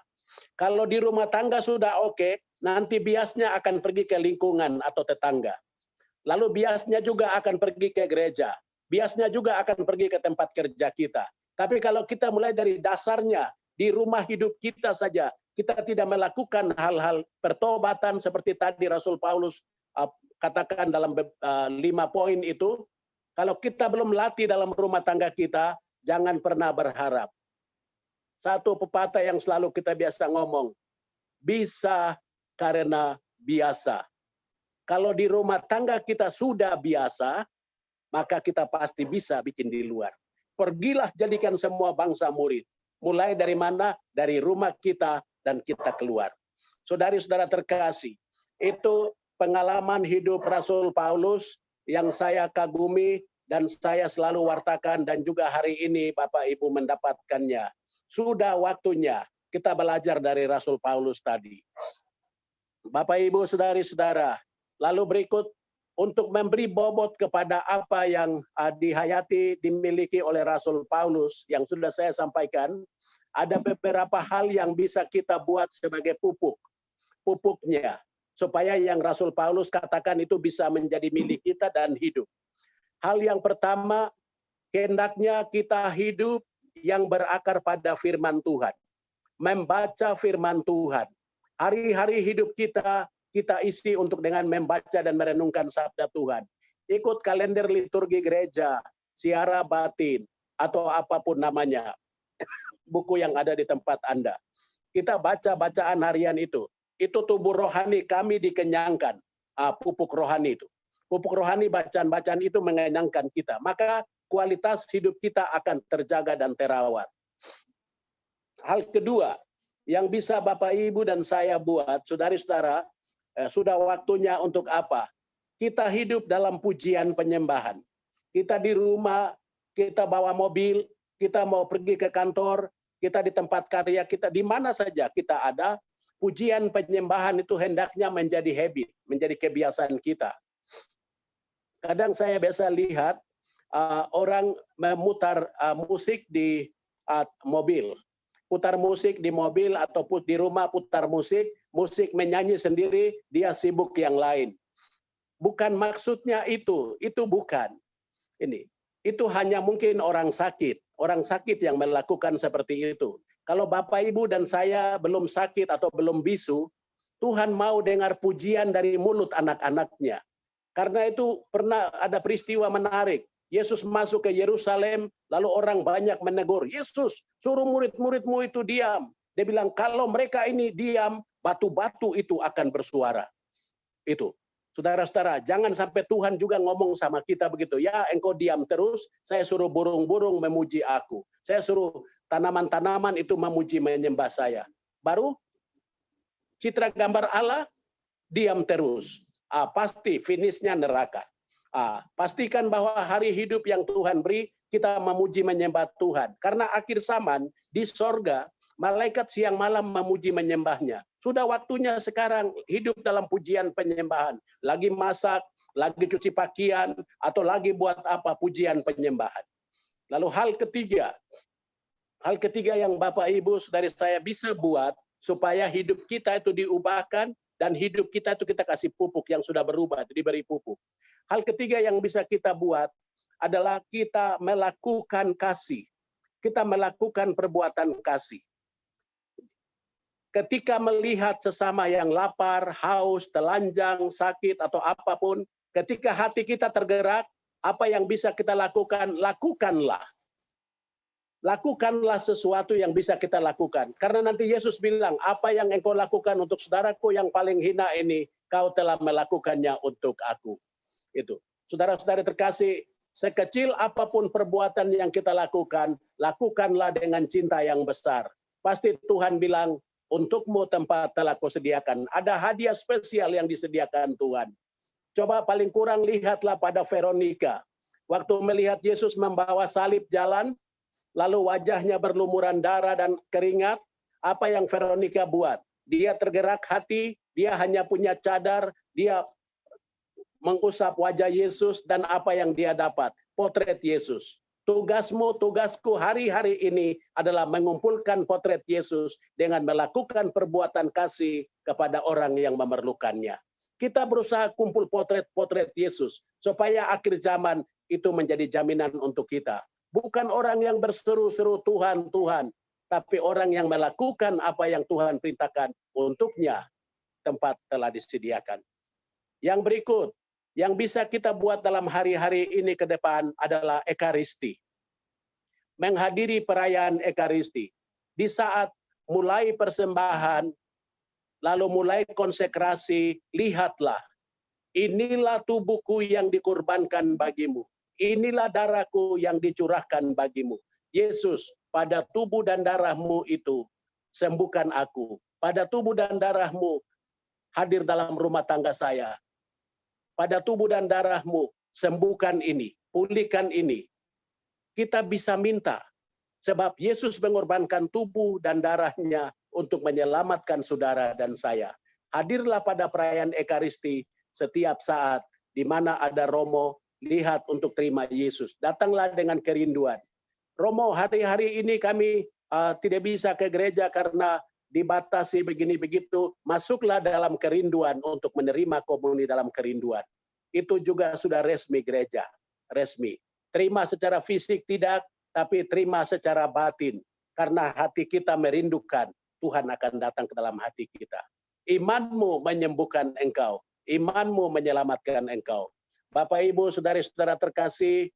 Kalau di rumah tangga sudah oke, nanti biasnya akan pergi ke lingkungan atau tetangga. Lalu biasnya juga akan pergi ke gereja. Biasnya juga akan pergi ke tempat kerja kita. Tapi kalau kita mulai dari dasarnya, di rumah hidup kita saja, kita tidak melakukan hal-hal pertobatan seperti tadi Rasul Paulus katakan dalam 5 poin itu, kalau kita belum latih dalam rumah tangga kita, jangan pernah berharap. Satu pepatah yang selalu kita biasa ngomong, bisa karena biasa. Kalau di rumah tangga kita sudah biasa, maka kita pasti bisa bikin di luar. Pergilah jadikan semua bangsa murid. Mulai dari mana? Dari rumah kita dan kita keluar. Saudari-saudara terkasih, itu pengalaman hidup Rasul Paulus yang saya kagumi dan saya selalu wartakan dan juga hari ini Bapak Ibu mendapatkannya. Sudah waktunya kita belajar dari Rasul Paulus tadi. Bapak Ibu, saudari-saudara, lalu berikut untuk memberi bobot kepada apa yang dihayati, dimiliki oleh Rasul Paulus yang sudah saya sampaikan, ada beberapa hal yang bisa kita buat sebagai pupuknya, supaya yang Rasul Paulus katakan itu bisa menjadi milik kita dan hidup. Hal yang pertama, hendaknya kita hidup yang berakar pada firman Tuhan. Membaca firman Tuhan. Hari-hari hidup kita isi untuk dengan membaca dan merenungkan sabda Tuhan. Ikut kalender liturgi gereja, siara batin, atau apapun namanya. Buku yang ada di tempat Anda. Kita baca bacaan harian itu. Itu tubuh rohani kami dikenyangkan. Pupuk rohani itu. Pupuk rohani bacaan-bacaan itu mengenyangkan kita. Maka kualitas hidup kita akan terjaga dan terawat. Hal kedua, yang bisa Bapak Ibu dan saya buat, saudari-saudara, sudah waktunya untuk apa? Kita hidup dalam pujian penyembahan. Kita di rumah, kita bawa mobil, kita mau pergi ke kantor, kita di tempat karya kita, di mana saja kita ada, pujian penyembahan itu hendaknya menjadi habit, menjadi kebiasaan kita. Kadang saya biasa lihat orang memutar musik di mobil. Putar musik di mobil atau di rumah putar musik menyanyi sendiri, dia sibuk yang lain. Bukan maksudnya itu bukan. Itu hanya mungkin orang sakit yang melakukan seperti itu. Kalau Bapak Ibu dan saya belum sakit atau belum bisu, Tuhan mau dengar pujian dari mulut anak-anaknya. Karena itu pernah ada peristiwa menarik. Yesus masuk ke Yerusalem, lalu orang banyak menegur, Yesus, suruh murid-muridmu itu diam. Dia bilang, kalau mereka ini diam, batu-batu itu akan bersuara. Itu. Saudara-saudara, jangan sampai Tuhan juga ngomong sama kita begitu. Ya, engkau diam terus, saya suruh burung-burung memuji aku. Saya suruh tanaman-tanaman itu memuji menyembah saya. Baru citra gambar Allah, diam terus. Pasti finishnya neraka. Pastikan bahwa hari hidup yang Tuhan beri, kita memuji menyembah Tuhan. Karena akhir zaman di sorga, malaikat siang malam memuji menyembahnya. Sudah waktunya sekarang hidup dalam pujian penyembahan. Lagi masak, lagi cuci pakaian, atau lagi buat apa pujian penyembahan. Lalu hal ketiga yang Bapak Ibu saudari saya bisa buat supaya hidup kita itu diubahkan dan hidup kita itu kita kasih pupuk yang sudah berubah, diberi pupuk. Hal ketiga yang bisa kita buat adalah kita melakukan kasih. Kita melakukan perbuatan kasih. Ketika melihat sesama yang lapar, haus, telanjang, sakit, atau apapun, ketika hati kita tergerak, apa yang bisa kita lakukan, lakukanlah. Lakukanlah sesuatu yang bisa kita lakukan. Karena nanti Yesus bilang, apa yang engkau lakukan untuk saudaraku yang paling hina ini, kau telah melakukannya untuk aku. Itu. Saudara-saudara terkasih, sekecil apapun perbuatan yang kita lakukan, lakukanlah dengan cinta yang besar. Pasti Tuhan bilang, untukmu tempat telah kusediakan. Ada hadiah spesial yang disediakan Tuhan. Coba paling kurang lihatlah pada Veronica. Waktu melihat Yesus membawa salib jalan, lalu wajahnya berlumuran darah dan keringat, apa yang Veronica buat? Dia tergerak hati, dia hanya punya cadar, dia mengusap wajah Yesus dan apa yang dia dapat. potret Yesus. Tugasmu, tugasku hari-hari ini adalah mengumpulkan potret Yesus dengan melakukan perbuatan kasih kepada orang yang memerlukannya. Kita berusaha kumpul potret-potret Yesus supaya akhir zaman itu menjadi jaminan untuk kita. Bukan orang yang berseru-seru Tuhan, Tuhan, tapi orang yang melakukan apa yang Tuhan perintahkan untuknya. Tempat telah disediakan. Yang berikut, yang bisa kita buat dalam hari-hari ini ke depan adalah Ekaristi. Menghadiri perayaan Ekaristi. Di saat mulai persembahan, lalu mulai konsekrasi, lihatlah, inilah tubuhku yang dikorbankan bagimu. Inilah darahku yang dicurahkan bagimu. Yesus, pada tubuh dan darahmu itu, sembuhkan aku. Pada tubuh dan darahmu, hadir dalam rumah tangga saya. Pada tubuh dan darahmu, sembuhkan ini, pulihkan ini. Kita bisa minta, sebab Yesus mengorbankan tubuh dan darahnya untuk menyelamatkan saudara dan saya. Hadirlah pada perayaan Ekaristi setiap saat, di mana ada romo, lihat untuk terima Yesus. Datanglah dengan kerinduan. Romo, hari-hari ini kami tidak bisa ke gereja karena dibatasi begini begitu. Masuklah dalam kerinduan untuk menerima komuni dalam kerinduan. Itu juga sudah resmi gereja, resmi. Terima secara fisik tidak, tapi terima secara batin. Karena hati kita merindukan, Tuhan akan datang ke dalam hati kita. Imanmu menyembuhkan engkau. Imanmu menyelamatkan engkau. Bapak, Ibu, saudara-saudara terkasih,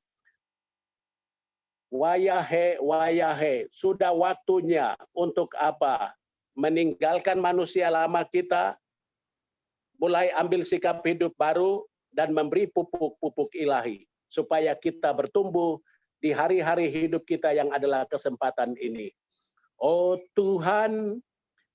wayahe, sudah waktunya untuk apa? Meninggalkan manusia lama kita, mulai ambil sikap hidup baru, dan memberi pupuk-pupuk ilahi. Supaya kita bertumbuh di hari-hari hidup kita yang adalah kesempatan ini. Oh Tuhan,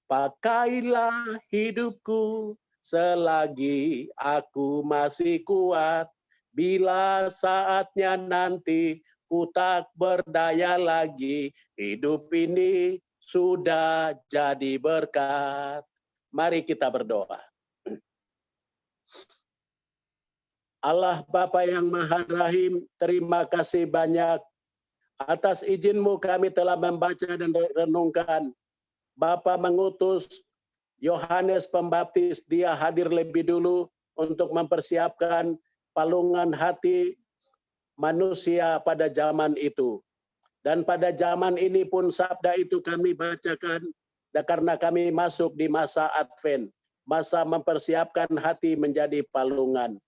pakailah hidupku selagi aku masih kuat. Bila saatnya nanti ku tak berdaya lagi, hidup ini sudah jadi berkat. Mari kita berdoa. Allah Bapa yang Maha Rahim, terima kasih banyak atas izin-Mu kami telah membaca dan renungkan. Bapa mengutus Yohanes Pembaptis, dia hadir lebih dulu untuk mempersiapkan palungan hati manusia pada zaman itu. Dan pada zaman ini pun sabda itu kami bacakan, karena kami masuk di masa Advent, masa mempersiapkan hati menjadi palungan.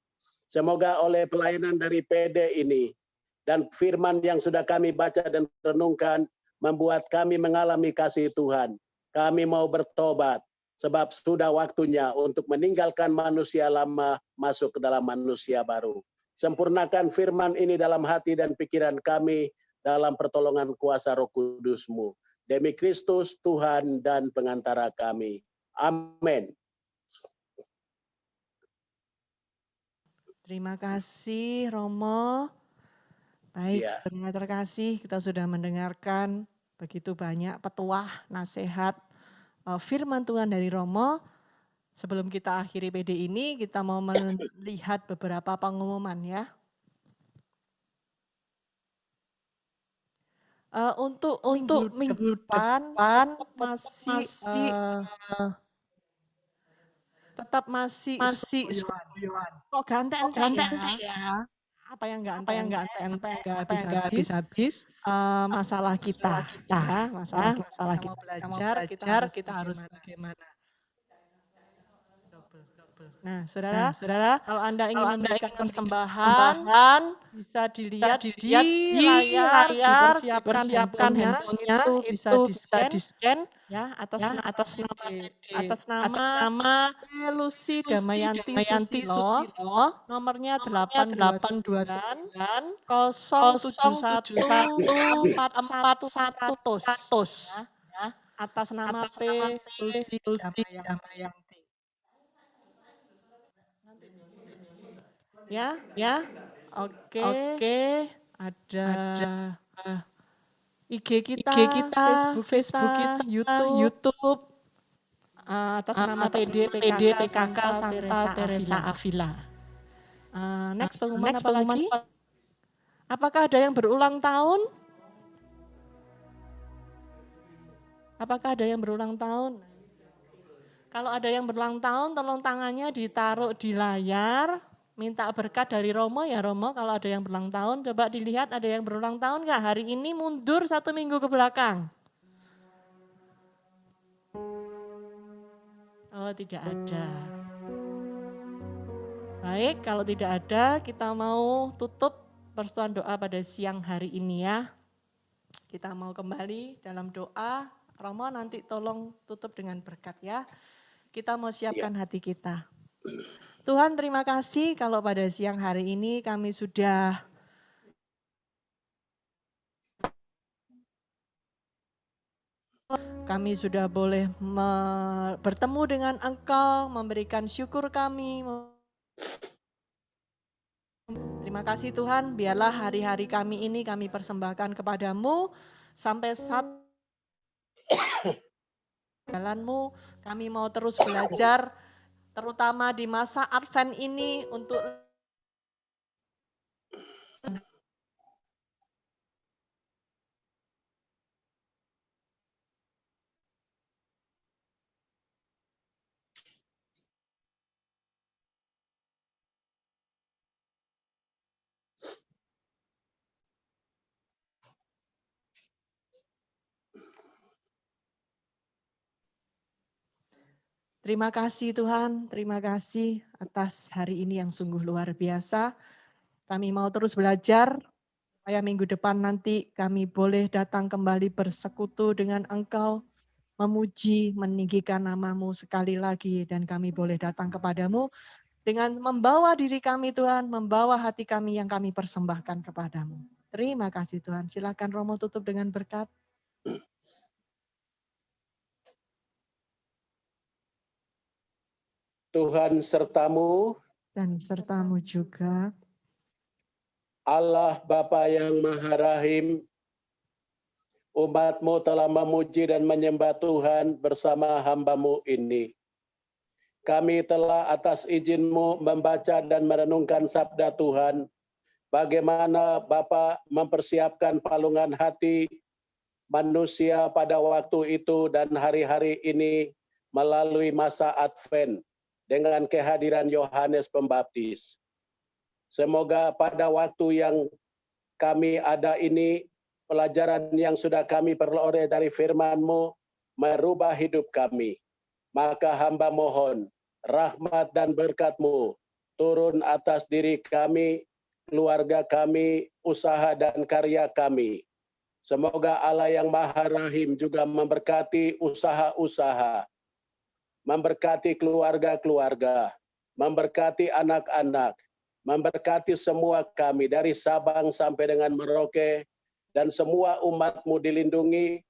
Semoga oleh pelayanan dari PD ini dan firman yang sudah kami baca dan renungkan membuat kami mengalami kasih Tuhan. Kami mau bertobat sebab sudah waktunya untuk meninggalkan manusia lama masuk ke dalam manusia baru. Sempurnakan firman ini dalam hati dan pikiran kami dalam pertolongan kuasa Roh Kudus-Mu. Demi Kristus Tuhan dan pengantara kami. Amin. Terima kasih Romo. Baik, Ya. saudara terkasih, kita sudah mendengarkan begitu banyak petuah, nasihat, firman Tuhan dari Romo. Sebelum kita akhiri PD ini, kita mau melihat beberapa pengumuman ya. Untuk minggu depan tetap masih kok ganteng ya. Apa yang nggak habis-habis masalah kita. Masalah kita belajar, kita harus bagaimana. Nah, saudara, kalau Anda ingin memberikan persembahan, bisa dilihat di layar, dipersiapkan handphonenya, itu bisa di-scan ya atas nama Lucy Damayanti Susilo, nomornya 829 071 41100 ya, atas nama P Lucy Damayanti. Ya, oke. Ada IG kita, Facebook kita, YouTube, atas nama PD PKK Santa Teresa Avila. Next pengumuman apa lagi? Apakah ada yang berulang tahun? Apakah ada yang berulang tahun? Kalau ada yang berulang tahun, tolong tangannya ditaruh di layar. Minta berkat dari Romo ya Romo, kalau ada yang berulang tahun. Coba dilihat ada yang berulang tahun nggak? Hari ini mundur 1 minggu ke belakang. Oh, tidak ada. Baik, kalau tidak ada, kita mau tutup persoalan doa pada siang hari ini ya. Kita mau kembali dalam doa. Romo nanti tolong tutup dengan berkat ya. Kita mau siapkan hati kita. Tuhan, terima kasih kalau pada siang hari ini kami sudah boleh bertemu dengan Engkau, memberikan syukur kami. Terima kasih Tuhan, biarlah hari-hari kami ini kami persembahkan kepadamu, sampai saat jalanmu, kami mau terus belajar, terutama di masa Advent ini untuk Terima kasih Tuhan, terima kasih atas hari ini yang sungguh luar biasa. Kami mau terus belajar, supaya minggu depan nanti kami boleh datang kembali bersekutu dengan Engkau, memuji, meninggikan nama-Mu sekali lagi, dan kami boleh datang kepadamu dengan membawa diri kami Tuhan, membawa hati kami yang kami persembahkan kepadamu. Terima kasih Tuhan, silakan Romo tutup dengan berkat. Tuhan sertamu, Dan sertamu juga, Allah Bapa yang Maha Rahim, umat-Mu telah memuji dan menyembah Tuhan bersama hamba-Mu ini. Kami telah atas izin-Mu membaca dan merenungkan sabda Tuhan, bagaimana Bapa mempersiapkan palungan hati manusia pada waktu itu dan hari-hari ini melalui masa Advent dengan kehadiran Yohanes Pembaptis. Semoga pada waktu yang kami ada ini, pelajaran yang sudah kami peroleh dari firman-Mu merubah hidup kami. Maka hamba mohon, rahmat dan berkat-Mu turun atas diri kami, keluarga kami, usaha dan karya kami. Semoga Allah yang Maha Rahim juga memberkati usaha-usaha, memberkati keluarga-keluarga, memberkati anak-anak, memberkati semua kami dari Sabang sampai dengan Merauke, dan semua umat-Mu dilindungi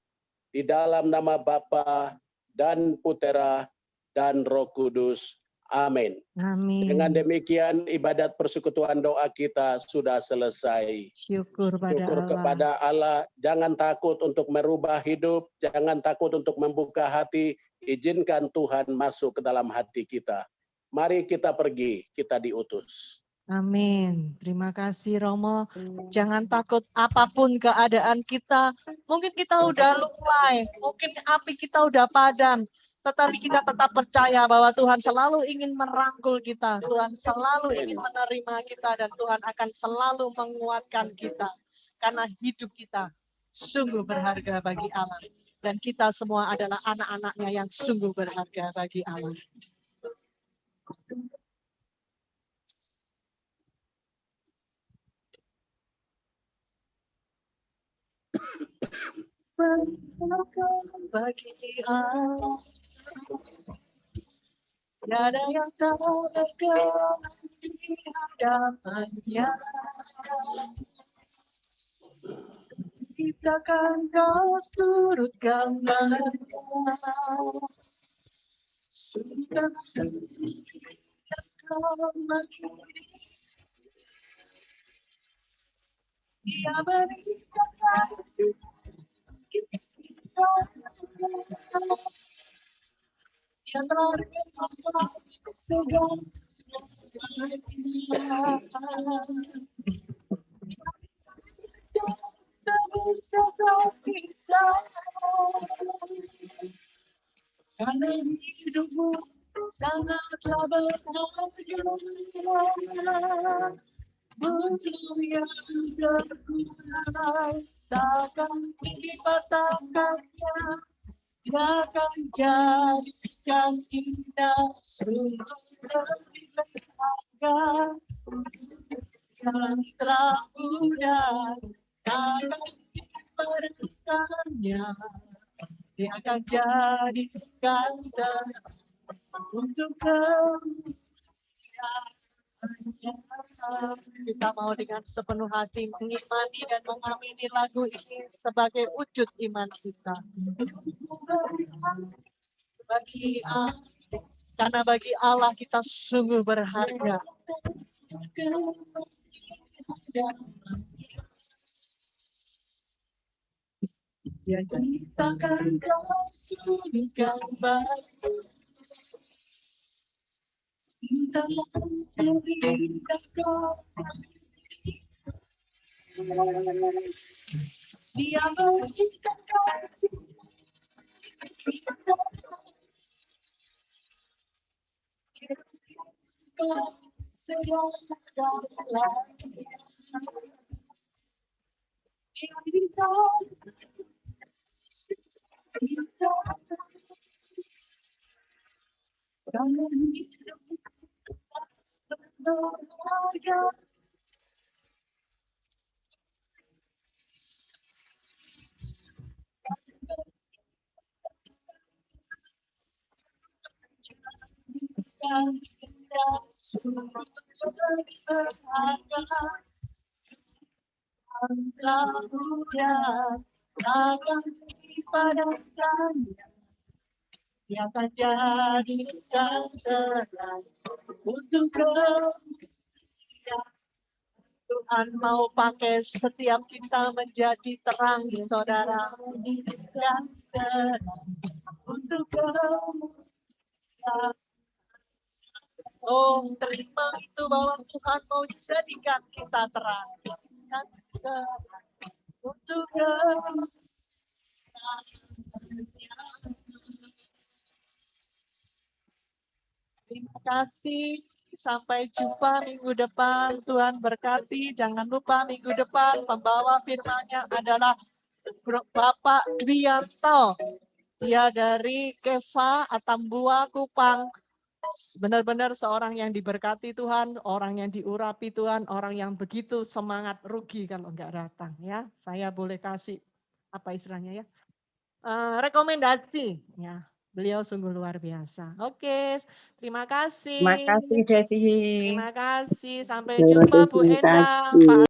di dalam nama Bapa dan Putera dan Roh Kudus. Amin. amin. Dengan demikian ibadat persekutuan doa kita sudah selesai. Syukur Syukur Allah. kepada Allah, jangan takut untuk merubah hidup, jangan takut untuk membuka hati, izinkan Tuhan masuk ke dalam hati kita. Mari kita pergi, kita diutus. Amin. Terima kasih Romo. Jangan takut apapun keadaan kita. Mungkin kita udah lunglai, mungkin api kita udah padam. Tetapi kita tetap percaya bahwa Tuhan selalu ingin merangkul kita. Tuhan selalu ingin menerima kita dan Tuhan akan selalu menguatkan kita. Karena hidup kita sungguh berharga bagi Allah. Dan kita semua adalah anak-anaknya yang sungguh berharga bagi Allah. Bagi Allah, tiada yang tak berkenan di hadapannya. Ciptakan Kau surut gambarnya, sudah Kau bagi. Dia berikan dia telah segala Karena hidupmu sangatlah berharga, belum yang terkulai takkan dipatahkannya, dia akan jadikan indah sungguh lebih berharga. Yang telah mudah takkan diberikannya, dia akan jadikan untuk kita mau dengan sepenuh hati mengimani dan mengamini lagu ini sebagai wujud iman kita. Karena bagi Allah kita sungguh berharga. Dia ciptakan surga baru. Dia memberikan kasih. Dia akan jadikan terang untuk Tuhan mau pakai setiap kita menjadi terang, saudara. Dan terang untuk oh, terima itu bahwa Tuhan mau jadikan kita terang. Dan terang untuk terima kasih. Sampai jumpa minggu depan. Tuhan berkati. Jangan lupa minggu depan pembawa firman-Nya adalah Bapak Dwianto. Dia dari Keva Atambua Kupang. Benar-benar seorang yang diberkati Tuhan, orang yang diurapi Tuhan, orang yang begitu semangat, rugi kalau enggak datang ya. Saya boleh kasih apa istilahnya ya? Rekomendasi ya. Beliau sungguh luar biasa. Oke, terima kasih. Terima kasih, Devi. Terima kasih. Sampai jumpa Bu Endang, Pak